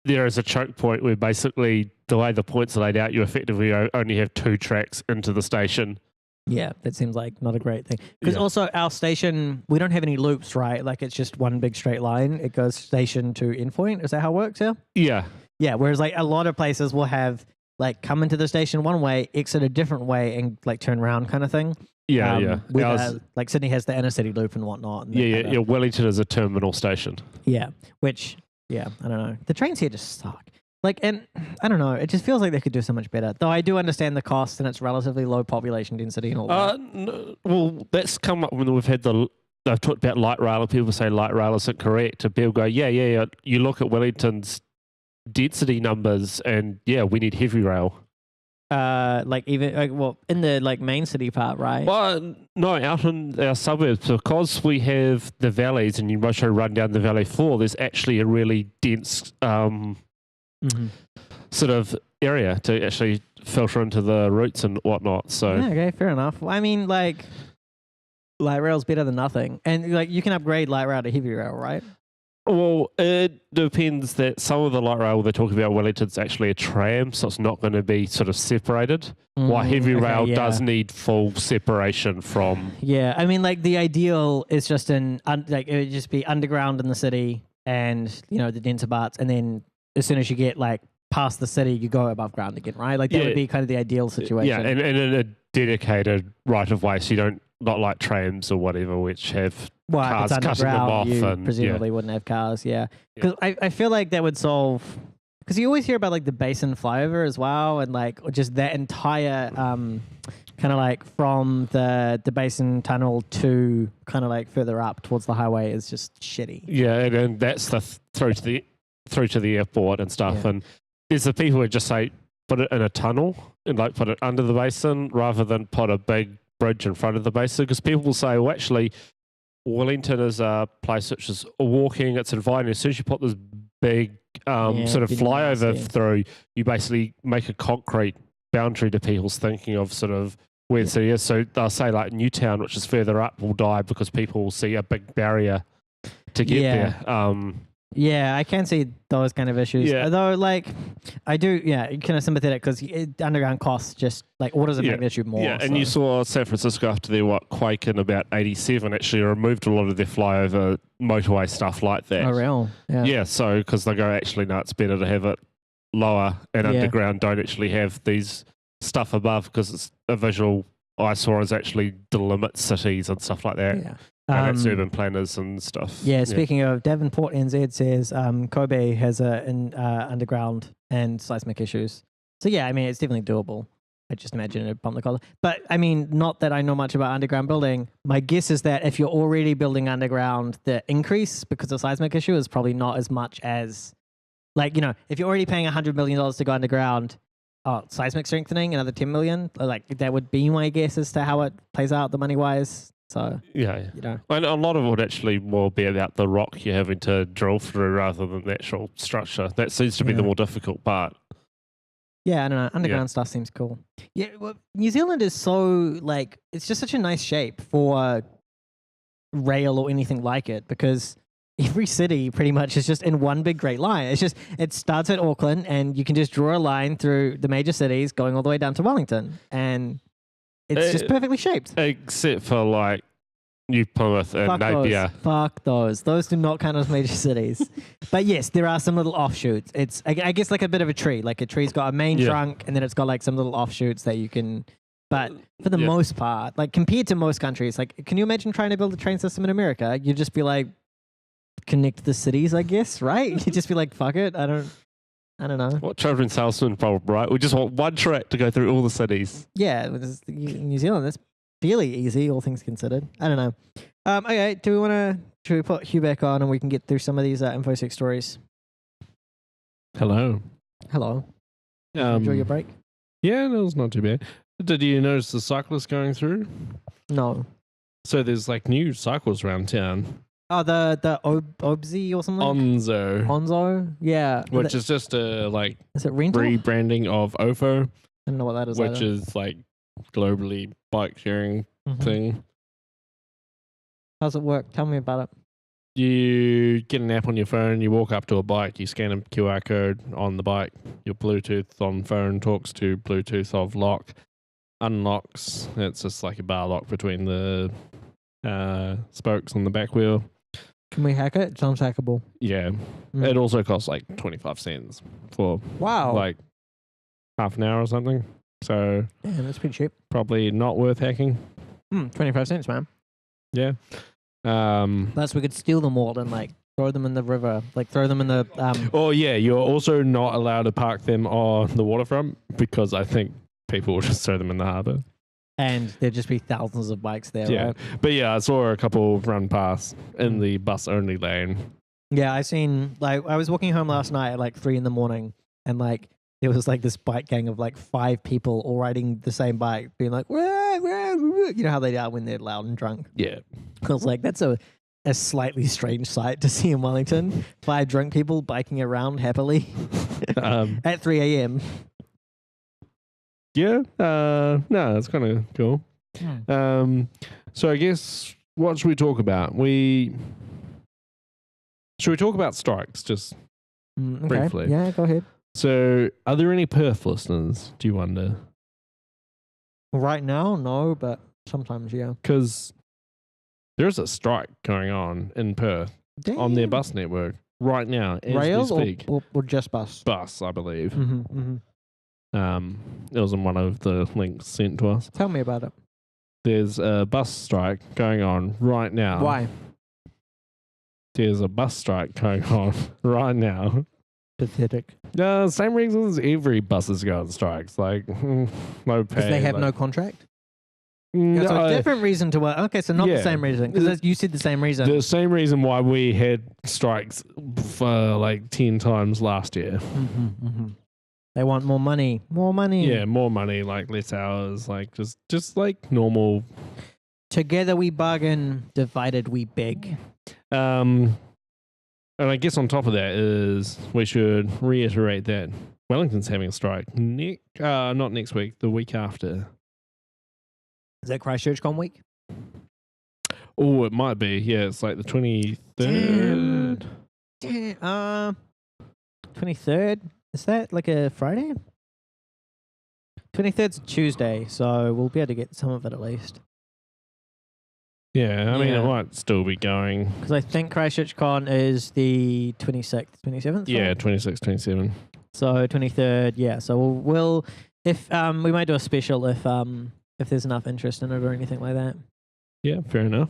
there is a choke point where basically the way the points are laid out, you effectively only have 2 tracks into the station. Yeah, that seems like not a great thing. Because Yeah. also our station, we don't have any loops, right? Like it's just one big straight line. It goes station to endpoint. Is that how it works here? Yeah. Yeah, whereas like a lot of places will have like come into the station one way, exit a different way, and like turn around kind of thing. Yeah. With, Ours- like Sydney has the inner city loop and whatnot. And that yeah. kinda- Wellington is a terminal station. Yeah, which, yeah, I don't know. The trains here just suck. Like, and I don't know. It just feels like they could do so much better. Though I do understand the cost and it's relatively low population density and all that. Well, that's come up when we've had they've talked about light rail and people say light rail isn't correct. And people go, yeah. You look at Wellington's density numbers and yeah, we need heavy rail. Like even in the like main city part, right? Well, no, out in our suburbs, because we have the valleys and you must run down the valley floor, there's actually a really dense sort of area to actually filter into the routes and whatnot. So Yeah, okay, fair enough. I mean, like light rail's better than nothing, and like you can upgrade light rail to heavy rail, right? well, it depends that some of the light rail they're talking about Wellington's actually a tram, so it's not going to be sort of separated. While heavy Okay, rail yeah. does need full separation from. Yeah, I mean, like the ideal is just like it would just be underground in the city, and you know the denser parts, and then as soon as you get like past the city, you go above ground again, right? Like that Yeah. would be kind of the ideal situation. Yeah, and in a dedicated right of way, so you don't not like trams or whatever, which have well, if cars it's cutting them underground, off you and- presumably wouldn't have cars. Yeah, because I feel like that would solve. Because you always hear about like the basin flyover as well, and like just that entire kind of like from the basin tunnel to kind of like further up towards the highway is just shitty. Yeah, and that's the through to the airport and stuff. Yeah. And there's the people who just say put it in a tunnel and like put it under the basin rather than put a big bridge in front of the basin, because people will say, well, actually, Wellington is a place which is walking, it's inviting. As soon as you put this big sort of big flyover mass, yeah. through, you basically make a concrete boundary to people's thinking of sort of where the city is. So they'll say like Newtown, which is further up, will die because people will see a big barrier to get Yeah. there. Yeah, I can see those kind of issues. Yeah. Although, like, I do, kind of sympathetic because underground costs just like orders of Yeah. magnitude more. Yeah, and you saw San Francisco after their quake in about 87 actually removed a lot of their flyover motorway stuff like that. Oh, real? Yeah. Yeah, so because they go, actually, no, it's better to have it lower and Yeah. underground don't actually have these stuff above because it's a visual eyesore is actually delimit cities and stuff like that. Yeah. And that's urban planners and stuff. Yeah, speaking of Davenport, NZ says Kobe has an underground and seismic issues. So yeah, I mean it's definitely doable. I just imagine it'd bump the collar. But I mean, not that I know much about underground building. My guess is that if you're already building underground, the increase because of seismic issue is probably not as much as, like, you know, if you're already paying $100 million to go underground, seismic strengthening, another 10 million. Like that would be my guess as to how it plays out the money wise. So Yeah. you know, And a lot of it would actually more be about the rock you're having to drill through rather than the actual structure. That seems to be the Yeah. more difficult part. yeah, I don't know. Underground stuff seems cool. Yeah, well, New Zealand is so like it's just such a nice shape for rail or anything like it because every city pretty much is just in one big great line. It's just it starts at Auckland and you can just draw a line through the major cities going all the way down to Wellington and it's just perfectly shaped. Except for like New Plymouth and Fuck Napier. those. Fuck those. Those do not count as major cities. But yes, there are some little offshoots. It's I guess like a bit of a tree. Like a tree's got a main trunk and then it's got like some little offshoots that you can. But for the most part, like compared to most countries, like can you imagine trying to build a train system in America? You'd just be like connect the cities, I guess, right? You'd just be like, fuck it. I don't know. What children's salesman problem, right? We just want one track to go through all the cities. Yeah, New Zealand, that's fairly easy, all things considered. I don't know. Okay, should we put Hugh back on and we can get through some of these InfoSec stories? Hello. Hello. Enjoy your break? Yeah, no, it's not too bad. Did you notice the cyclists going through? No. So there's like new cycles around town. Oh, the Obzi or something? Onzo? Yeah. Which is just a like is it rental? rebranding of OFO, I don't know what that is. which is like globally bike sharing thing. How's it work? Tell me about it. You get an app on your phone, you walk up to a bike, you scan a QR code on the bike, your Bluetooth on phone talks to Bluetooth of lock, unlocks. It's just like a bar lock between the spokes on the back wheel. Can we hack it? Sounds hackable. Yeah. It also costs like 25 cents for like half an hour or something. So yeah, that's pretty cheap. probably not worth hacking. 25 cents, man. Yeah. Plus we could steal them all and like throw them in the river. Like throw them in the Oh yeah, you're also not allowed to park them on the waterfront because I think people will just throw them in the harbour. and there'd just be thousands of bikes there, Yeah. right? But yeah, I saw a couple run past in the bus only lane. Yeah, I seen like I was walking home last night at like 3 a.m. and like there was like this bike gang of like 5 people all riding the same bike, being like, "Wah, wah, wah," you know how they are when they're loud and drunk. Yeah. I was like, that's a slightly strange sight to see in Wellington. 5 drunk people biking around happily at 3 a.m. Yeah. No, it's kind of cool. So I guess what should we talk about? Should we talk about strikes just Okay. briefly? Yeah, go ahead. So are there any Perth listeners, do you wonder? Right now, no, but sometimes, yeah. Because there's a strike going on in Perth on their bus network right now as Rail we speak. or just bus? Bus, I believe. Mm-hmm. It was in one of the links sent to us. Tell me about it. There's a bus strike going on right now. Why? There's a bus strike going on right now. Pathetic. Same reasons every buses go on strikes. Like, no pay. Because they have like, no contract? No, Yeah, so a different reason to work. Okay, so not the same reason. Because you said the same reason. the same reason why we had strikes for like 10 times last year. They want more money. More money. Yeah, more money, like less hours, like just like normal. Together we bargain, divided we beg. And I guess on top of that is we should reiterate that Wellington's having a strike not next week, the week after. Is that ChristchurchCon week? Oh, it might be. Yeah, it's like the 23rd. Damn. 23rd? Is that like a Friday? 23rd's a Tuesday, so we'll be able to get some of it at least. Yeah, I mean, Yeah. it might still be going. Because I think ChristchurchCon is the 26th, 27th? Yeah, 26, 27. So 23rd, yeah. So we'll if we might do a special if there's enough interest in it or anything like that. Yeah, fair enough.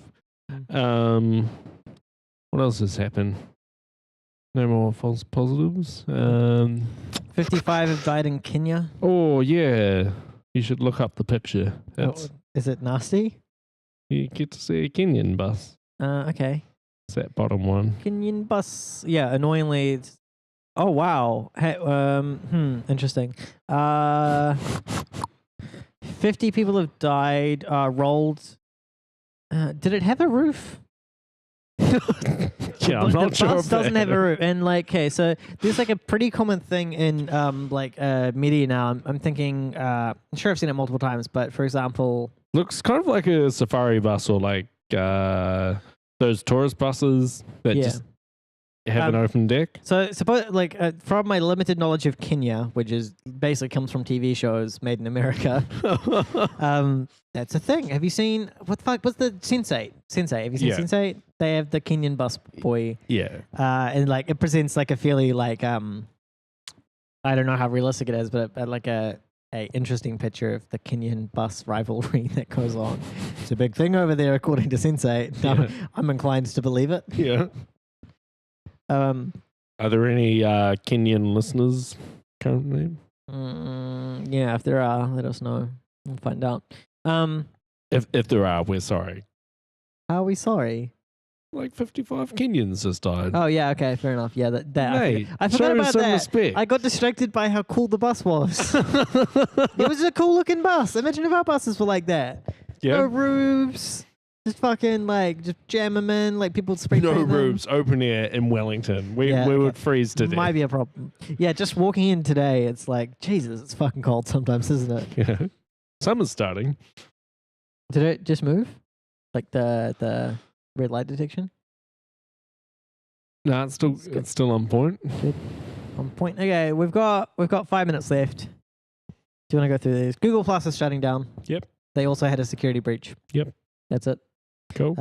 What else has happened? No more false positives. 55 have died in Kenya. Oh, yeah. You should look up the picture. That's, Is it nasty? you get to see a Kenyan bus. Okay. It's that bottom one. Kenyan bus. Yeah, annoyingly, Oh wow. Hey, interesting. 50 people have died. Rolled. Did it have a roof? Yeah, I'm not the sure. bus if doesn't they have had a roof, and like, okay, so there's like a pretty common thing in media now. I'm thinking. I'm sure I've seen it multiple times, but for example, Looks kind of like a safari bus or like those tourist buses that yeah. just have an Um, open deck. So suppose like from my limited knowledge of Kenya, which is basically comes from TV shows made in America. That's a thing. Have you seen what the fuck? What's the Sensei? Sensei. Have you seen Yeah. Sensei? They have the Kenyan bus boy. Yeah. And like it presents like a fairly like I don't know how realistic it is, but like a interesting picture of the Kenyan bus rivalry that goes on. It's a big thing over there, according to Sensei. Yeah. I'm inclined to believe it. Yeah. Are Are there any Kenyan listeners currently? yeah, if there are, let us know. We'll find out. If there are, we're sorry. Are we sorry? Like 55 Kenyans just died. Oh yeah, okay, fair enough. Yeah, that Mate, I show forgot about some that. respect. I got distracted by how cool the bus was. It was a cool looking bus. Imagine if our buses were like that. Yeah. No roofs. Just fucking like just jam them in, like people spray No paint them. roofs, open air in Wellington. We Yeah, would okay. freeze to death. Might be a problem. Yeah, just walking in today, it's like Jesus. It's fucking cold sometimes, isn't it? Yeah. Summer's starting. Did it just move? Like the red light detection? No, it's still on point. On point. Okay, we've got 5 minutes left. Do you want to go through these? Google Plus is shutting down. Yep. They also had a security breach. Yep. That's it. Cool.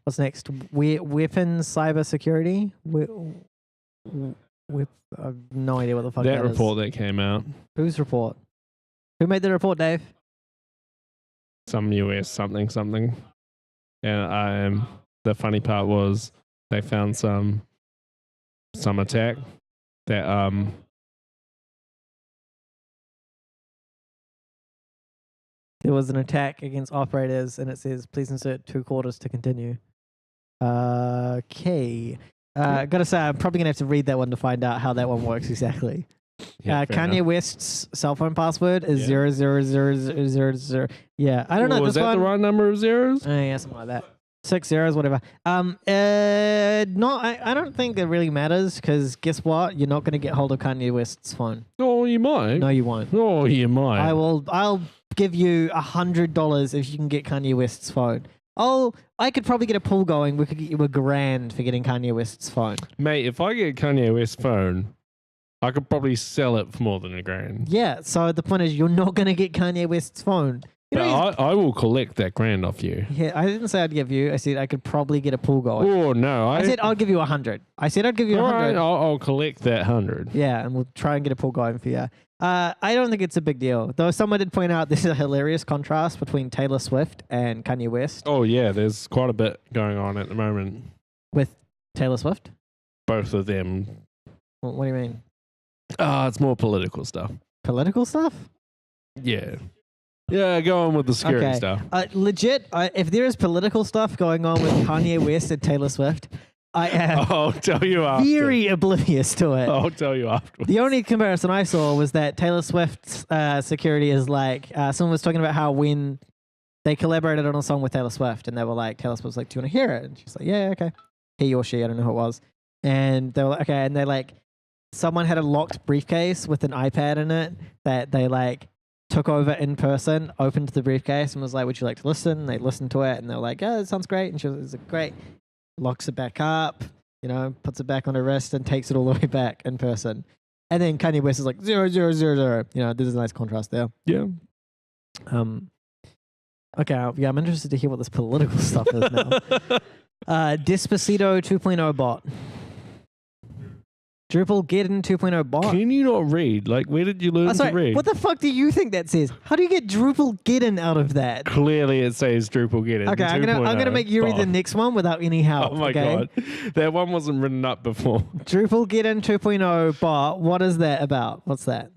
What's next? Weapons cyber security. I have no idea what the fuck That that is. report that came out, Whose report? Who made the report, Dave? some US something. And the funny part was they found some attack that There was an attack against operators, and it says, please insert 2 quarters to continue. Okay. Gotta say, I'm probably gonna have to read that one to find out how that one works exactly. yeah, fair Kanye enough. West's cell phone password is Yeah. 00000. Yeah, I don't know. Was this that one, the right number of zeros? yeah, something like that. 6 zeros, whatever. No, I don't think it really matters because guess what? You're not gonna get hold of Kanye West's phone. Oh, you might. No, you won't. Oh, you might. I'll give you $100 if you can get Kanye West's phone. I could probably get a pool going. We could get you $1,000 for getting Kanye West's phone. Mate, if I get Kanye West's phone, I could probably sell it for more than $1,000. Yeah. So the point is, you're not gonna get Kanye West's phone. You But know, I will collect that $1,000 off you. yeah, I didn't say I'd give you. I said I could probably get a pool going. Oh no! I said I'll give you 100. I said I'd give you all 100. right, I'll collect that 100. Yeah, and we'll try and get a pool going for you. I don't think it's a big deal. Though someone did point out this is a hilarious contrast between Taylor Swift and Kanye West. Oh yeah, there's quite a bit going on at the moment. With Taylor Swift? Both of them. What do you mean? It's more political stuff. Political stuff? Yeah. Yeah, go on with the security Okay. stuff. Legit, if there is political stuff going on with Kanye West and Taylor Swift, I am I'll tell you after. very oblivious to it. I'll tell you after. The only comparison I saw was that Taylor Swift's security is like someone was talking about how when they collaborated on a song with Taylor Swift, and they were like, Taylor Swift was like, "Do you want to hear it?" And she's like, "Yeah, okay." He or she, I don't know who it was. And they were like, "Okay," and they like someone had a locked briefcase with an iPad in it that they like took over in person, opened the briefcase, and was like, "Would you like to listen?" And they listened to it, and they were like, "Yeah, it sounds great." And she was like, "Great." Locks it back up, puts it back on her wrist and takes it all the way back in person. And then Kanye West is like 00000. There's a nice contrast there. Yeah. Okay, I'm interested to hear what this political stuff is now. Despacito 2.0 bot. Drupal Geddon 2.0 bot. Can you not read? Like, where did you learn to Sorry, read? what the fuck do you think that says? How do you get Drupal Geddon out of that? Clearly, it says Drupal get it. Okay, I'm gonna make you read the next one without any help. Oh my okay? god, that one wasn't written up before. Drupal Geddon 2.0 bot. What is that about? What's that?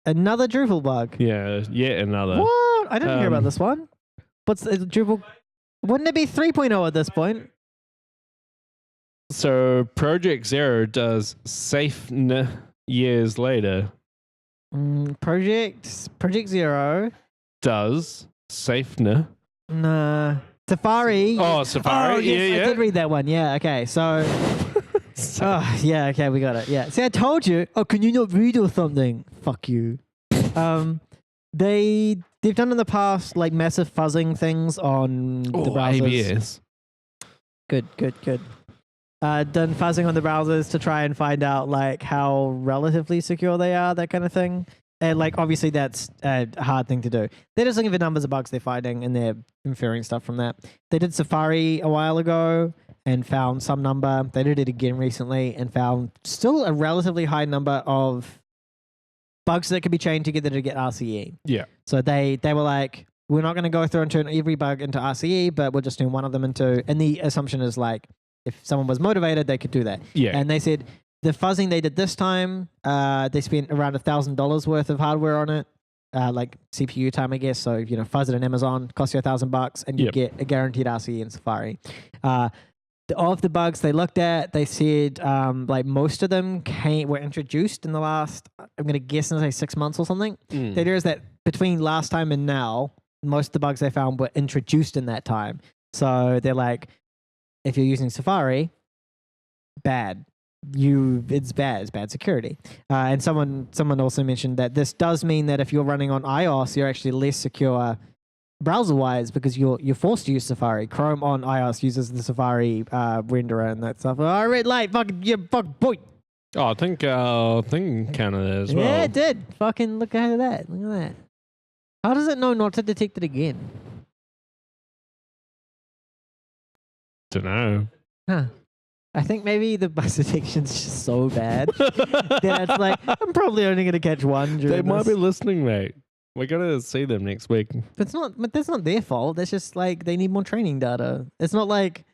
Another Drupal bug. Yeah, yet another. What? I didn't hear about this one. What's Drupal? Wouldn't it be 3.0 at this point? So Project Zero does safe years later. Project Zero. Does safe Nah. Safari. Oh, Safari. Oh, yes, I did read that one. Yeah. Okay. So. Oh, yeah. Okay, we got it. Yeah. See, I told you. Oh, can you not read or something? Fuck you. They've done in the past like massive fuzzing things on the browsers. ABS. Good. Done fuzzing on the browsers to try and find out like how relatively secure they are, that kind of thing. And like obviously that's a hard thing to do. They're just looking for numbers of bugs they're finding and they're inferring stuff from that. They did Safari a while ago and found some number. They did it again recently and found still a relatively high number of bugs that could be chained together to get RCE. Yeah. So they were like, we're not going to go through and turn every bug into RCE, but we'll just turn one of them into. And the assumption is like, if someone was motivated, they could do that. Yeah. And they said the fuzzing they did this time, they spent around $1,000 worth of hardware on it, like CPU time, I guess. So fuzz it in Amazon, costs you $1,000, and you get a guaranteed RCE in Safari. Of the bugs they looked at, they said like most of them were introduced in the last, I'm going to guess, in say 6 months or something. The idea is that between last time and now, most of the bugs they found were introduced in that time. So they're like, if you're using Safari, bad. It's bad security. And someone also mentioned that this does mean that if you're running on iOS, you're actually less secure browser-wise because you're forced to use Safari. Chrome on iOS uses the Safari renderer and that stuff. Oh, red light, fuck boy. Oh, I think thing counted as well. Yeah, it did. Fucking look at that. Look at that. How does it know not to detect it again? Don't know. Huh. I think maybe the bus detection's just so bad that it's like, I'm probably only going to catch one during They might be this. listening, mate. We're gonna see them next week. But that's not their fault. That's just like they need more training data. It's not like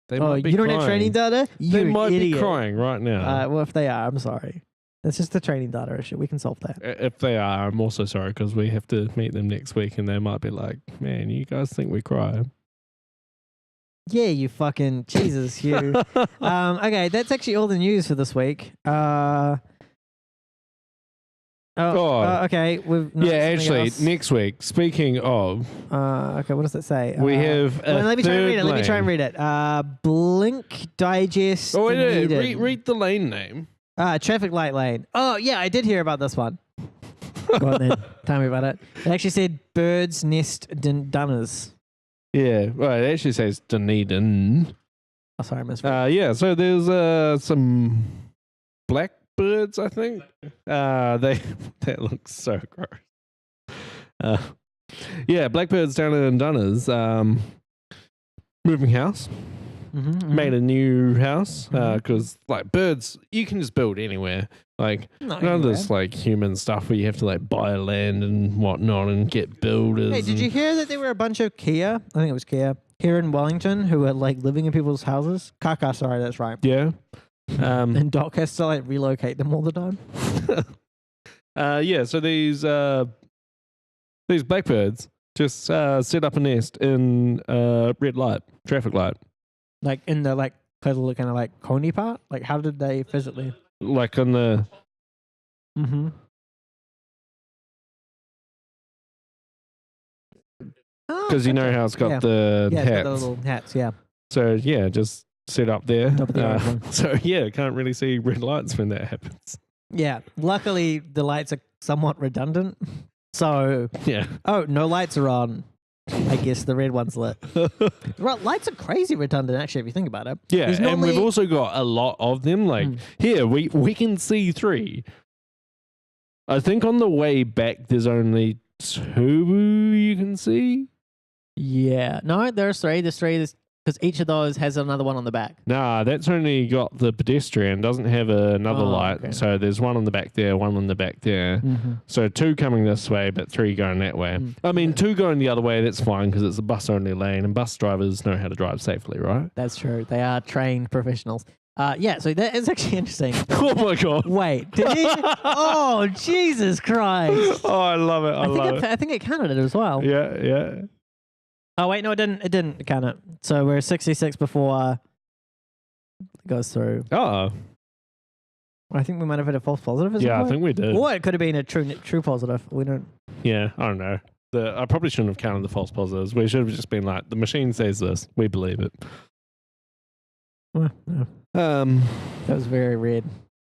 They oh, might be you don't crying. have training data? They You might idiot. be crying right now. Well, if they are, I'm sorry. That's just the training data issue. We can solve that. If they are, I'm also sorry because we have to meet them next week, and they might be like, "Man, you guys think we cry?" Yeah, you fucking Jesus, you. Okay, that's actually all the news for this week. Okay. Actually, next week. Speaking of, okay, what does it say? we have. Let me try and read it. Blink Digest. Oh, wait, Dunedin. read the lane name. Traffic light lane. Oh, yeah, I did hear about this one. Go on then. Tell me about it. It actually said Bird's Nest Dunners. Yeah, well, it actually says Dunedin. Oh, sorry, I misread. Yeah, so there's some blackbirds, I think. That looks so gross. Yeah, blackbirds down in Dunners. Moving house. Made a new house because like birds, you can just build anywhere. Like none of this like human stuff where you have to like buy land and whatnot and get builders. Hey, did you hear that there were a bunch of Kia? I think it was Kia here in Wellington who were like living in people's houses. Kaka, sorry, that's right. Yeah. And Doc has to like relocate them all the time. Yeah. So these blackbirds just set up a nest in red light, traffic light. Like in the like kind of like coney part? Like how did they physically? Like on the. Because you know how it's got the it's got hats. the little hats, yeah. So yeah, just set up there. Top of the iPhone. So yeah, can't really see red lights when that happens. Yeah. Luckily the lights are somewhat redundant. So Yeah. oh, no lights are on. I guess the red one's lit. Right, lights are crazy redundant actually if you think about it. Yeah, There's and normally- we've also got a lot of them. Like here, we can see 3. I think on the way back, there's only 2 you can see. Yeah. No, there's 3. There's 3 because each of those has another one on the back. Nah, that's only got the pedestrian, doesn't have another light. Okay. So there's one on the back there, one on the back there. So 2 coming this way, but 3 going that way. I mean, 2 going the other way, that's fine because it's a bus only lane and bus drivers know how to drive safely, right? That's true. They are trained professionals. Yeah, so that is actually interesting. Oh my God. Wait, did he? Oh, Jesus Christ. Oh, I love it. I think it counted it as well. Yeah. Oh, wait, no, it didn't. It didn't count it. So we're 66 before goes through. Oh, I think we might have had a false positive. At some yeah, I point. think we did. Or it could have been a true positive. We don't. Yeah, I don't know. I probably shouldn't have counted the false positives. We should have just been like, the machine says this. We believe it. Well, no. That was very weird.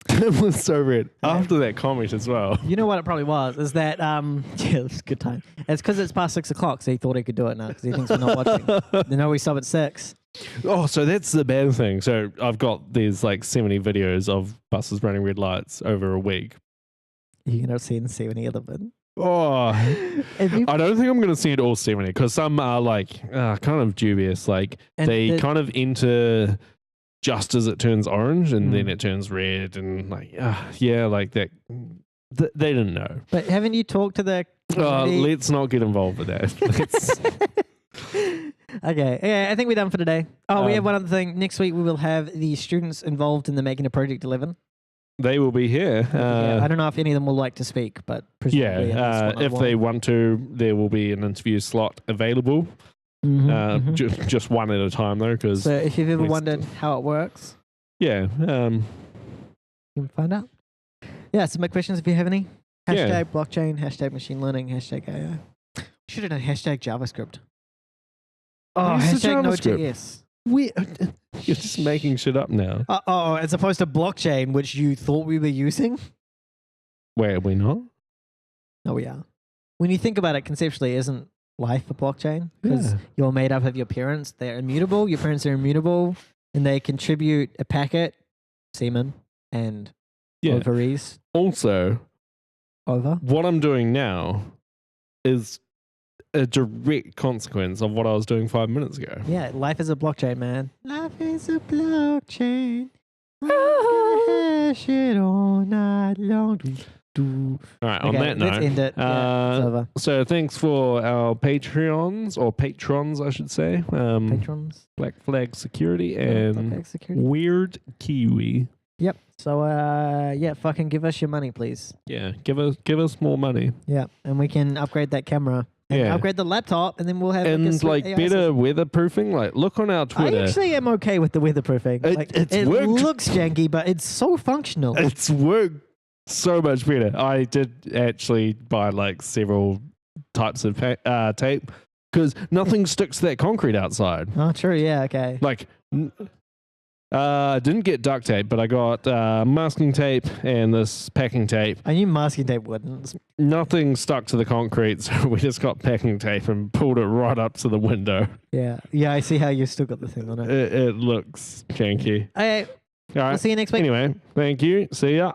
It was so weird. After that comment as well. You know what it probably was? Is that yeah, it was a good time. It's because it's past 6 o'clock, so he thought he could do it now because he thinks we're not watching. You know, we stop at 6. Oh, so that's the bad thing. So I've got these like 70 videos of buses running red lights over a week. You're gonna see any of them. Oh, I don't think I'm going to see it all 70 because some are like kind of dubious. Like they kind of enter just as it turns orange and then it turns red and like, yeah, like that. They didn't know. But haven't you talked to the let's not get involved with that. Okay. Yeah, I think we're done for today. Oh, we have one other thing. Next week we will have the students involved in the making of Project 11. They will be here. I don't know if any of them will like to speak, but presumably if they want to, there will be an interview slot available. Just one at a time though, because so if you've ever wondered how it works, you can find out. Yeah, submit questions if you have any. Hashtag blockchain, hashtag machine learning, hashtag AI. Should have done hashtag JavaScript. Oh, hashtag Node.js. You're just making shit up now. As opposed to blockchain, which you thought we were using. Wait, are we not? No, we are. When you think about it conceptually, isn't life a blockchain? Because you're made up of your parents. They're immutable. Your parents are immutable. And they contribute a packet, semen, and ovaries. Also, what I'm doing now is a direct consequence of what I was doing 5 minutes ago. Yeah, life is a blockchain, man. Life is a blockchain. Hash it all night long. All right, on that note, let's end it. It's over. So thanks for our Patreons, or patrons, I should say. Patrons. Black Flag Security and Weird Kiwi. Yep. So fucking give us your money, please. Yeah, give us more money. Yeah, and we can upgrade that camera. And upgrade the laptop, and then we'll have better weatherproofing. Like, look on our Twitter. I actually am okay with the weatherproofing. It looks janky, but it's so functional. It's worked so much better. I did actually buy like several types of tape because nothing sticks to that concrete outside. Oh, true. Yeah. Okay. Like. Didn't get duct tape, but I got masking tape and this packing tape. I knew masking tape wouldn't. Nothing stuck to the concrete, so we just got packing tape and pulled it right up to the window. Yeah, I see how you still got the thing on it. It looks janky. Okay, all right. we'll see you next week. Anyway, thank you. See ya.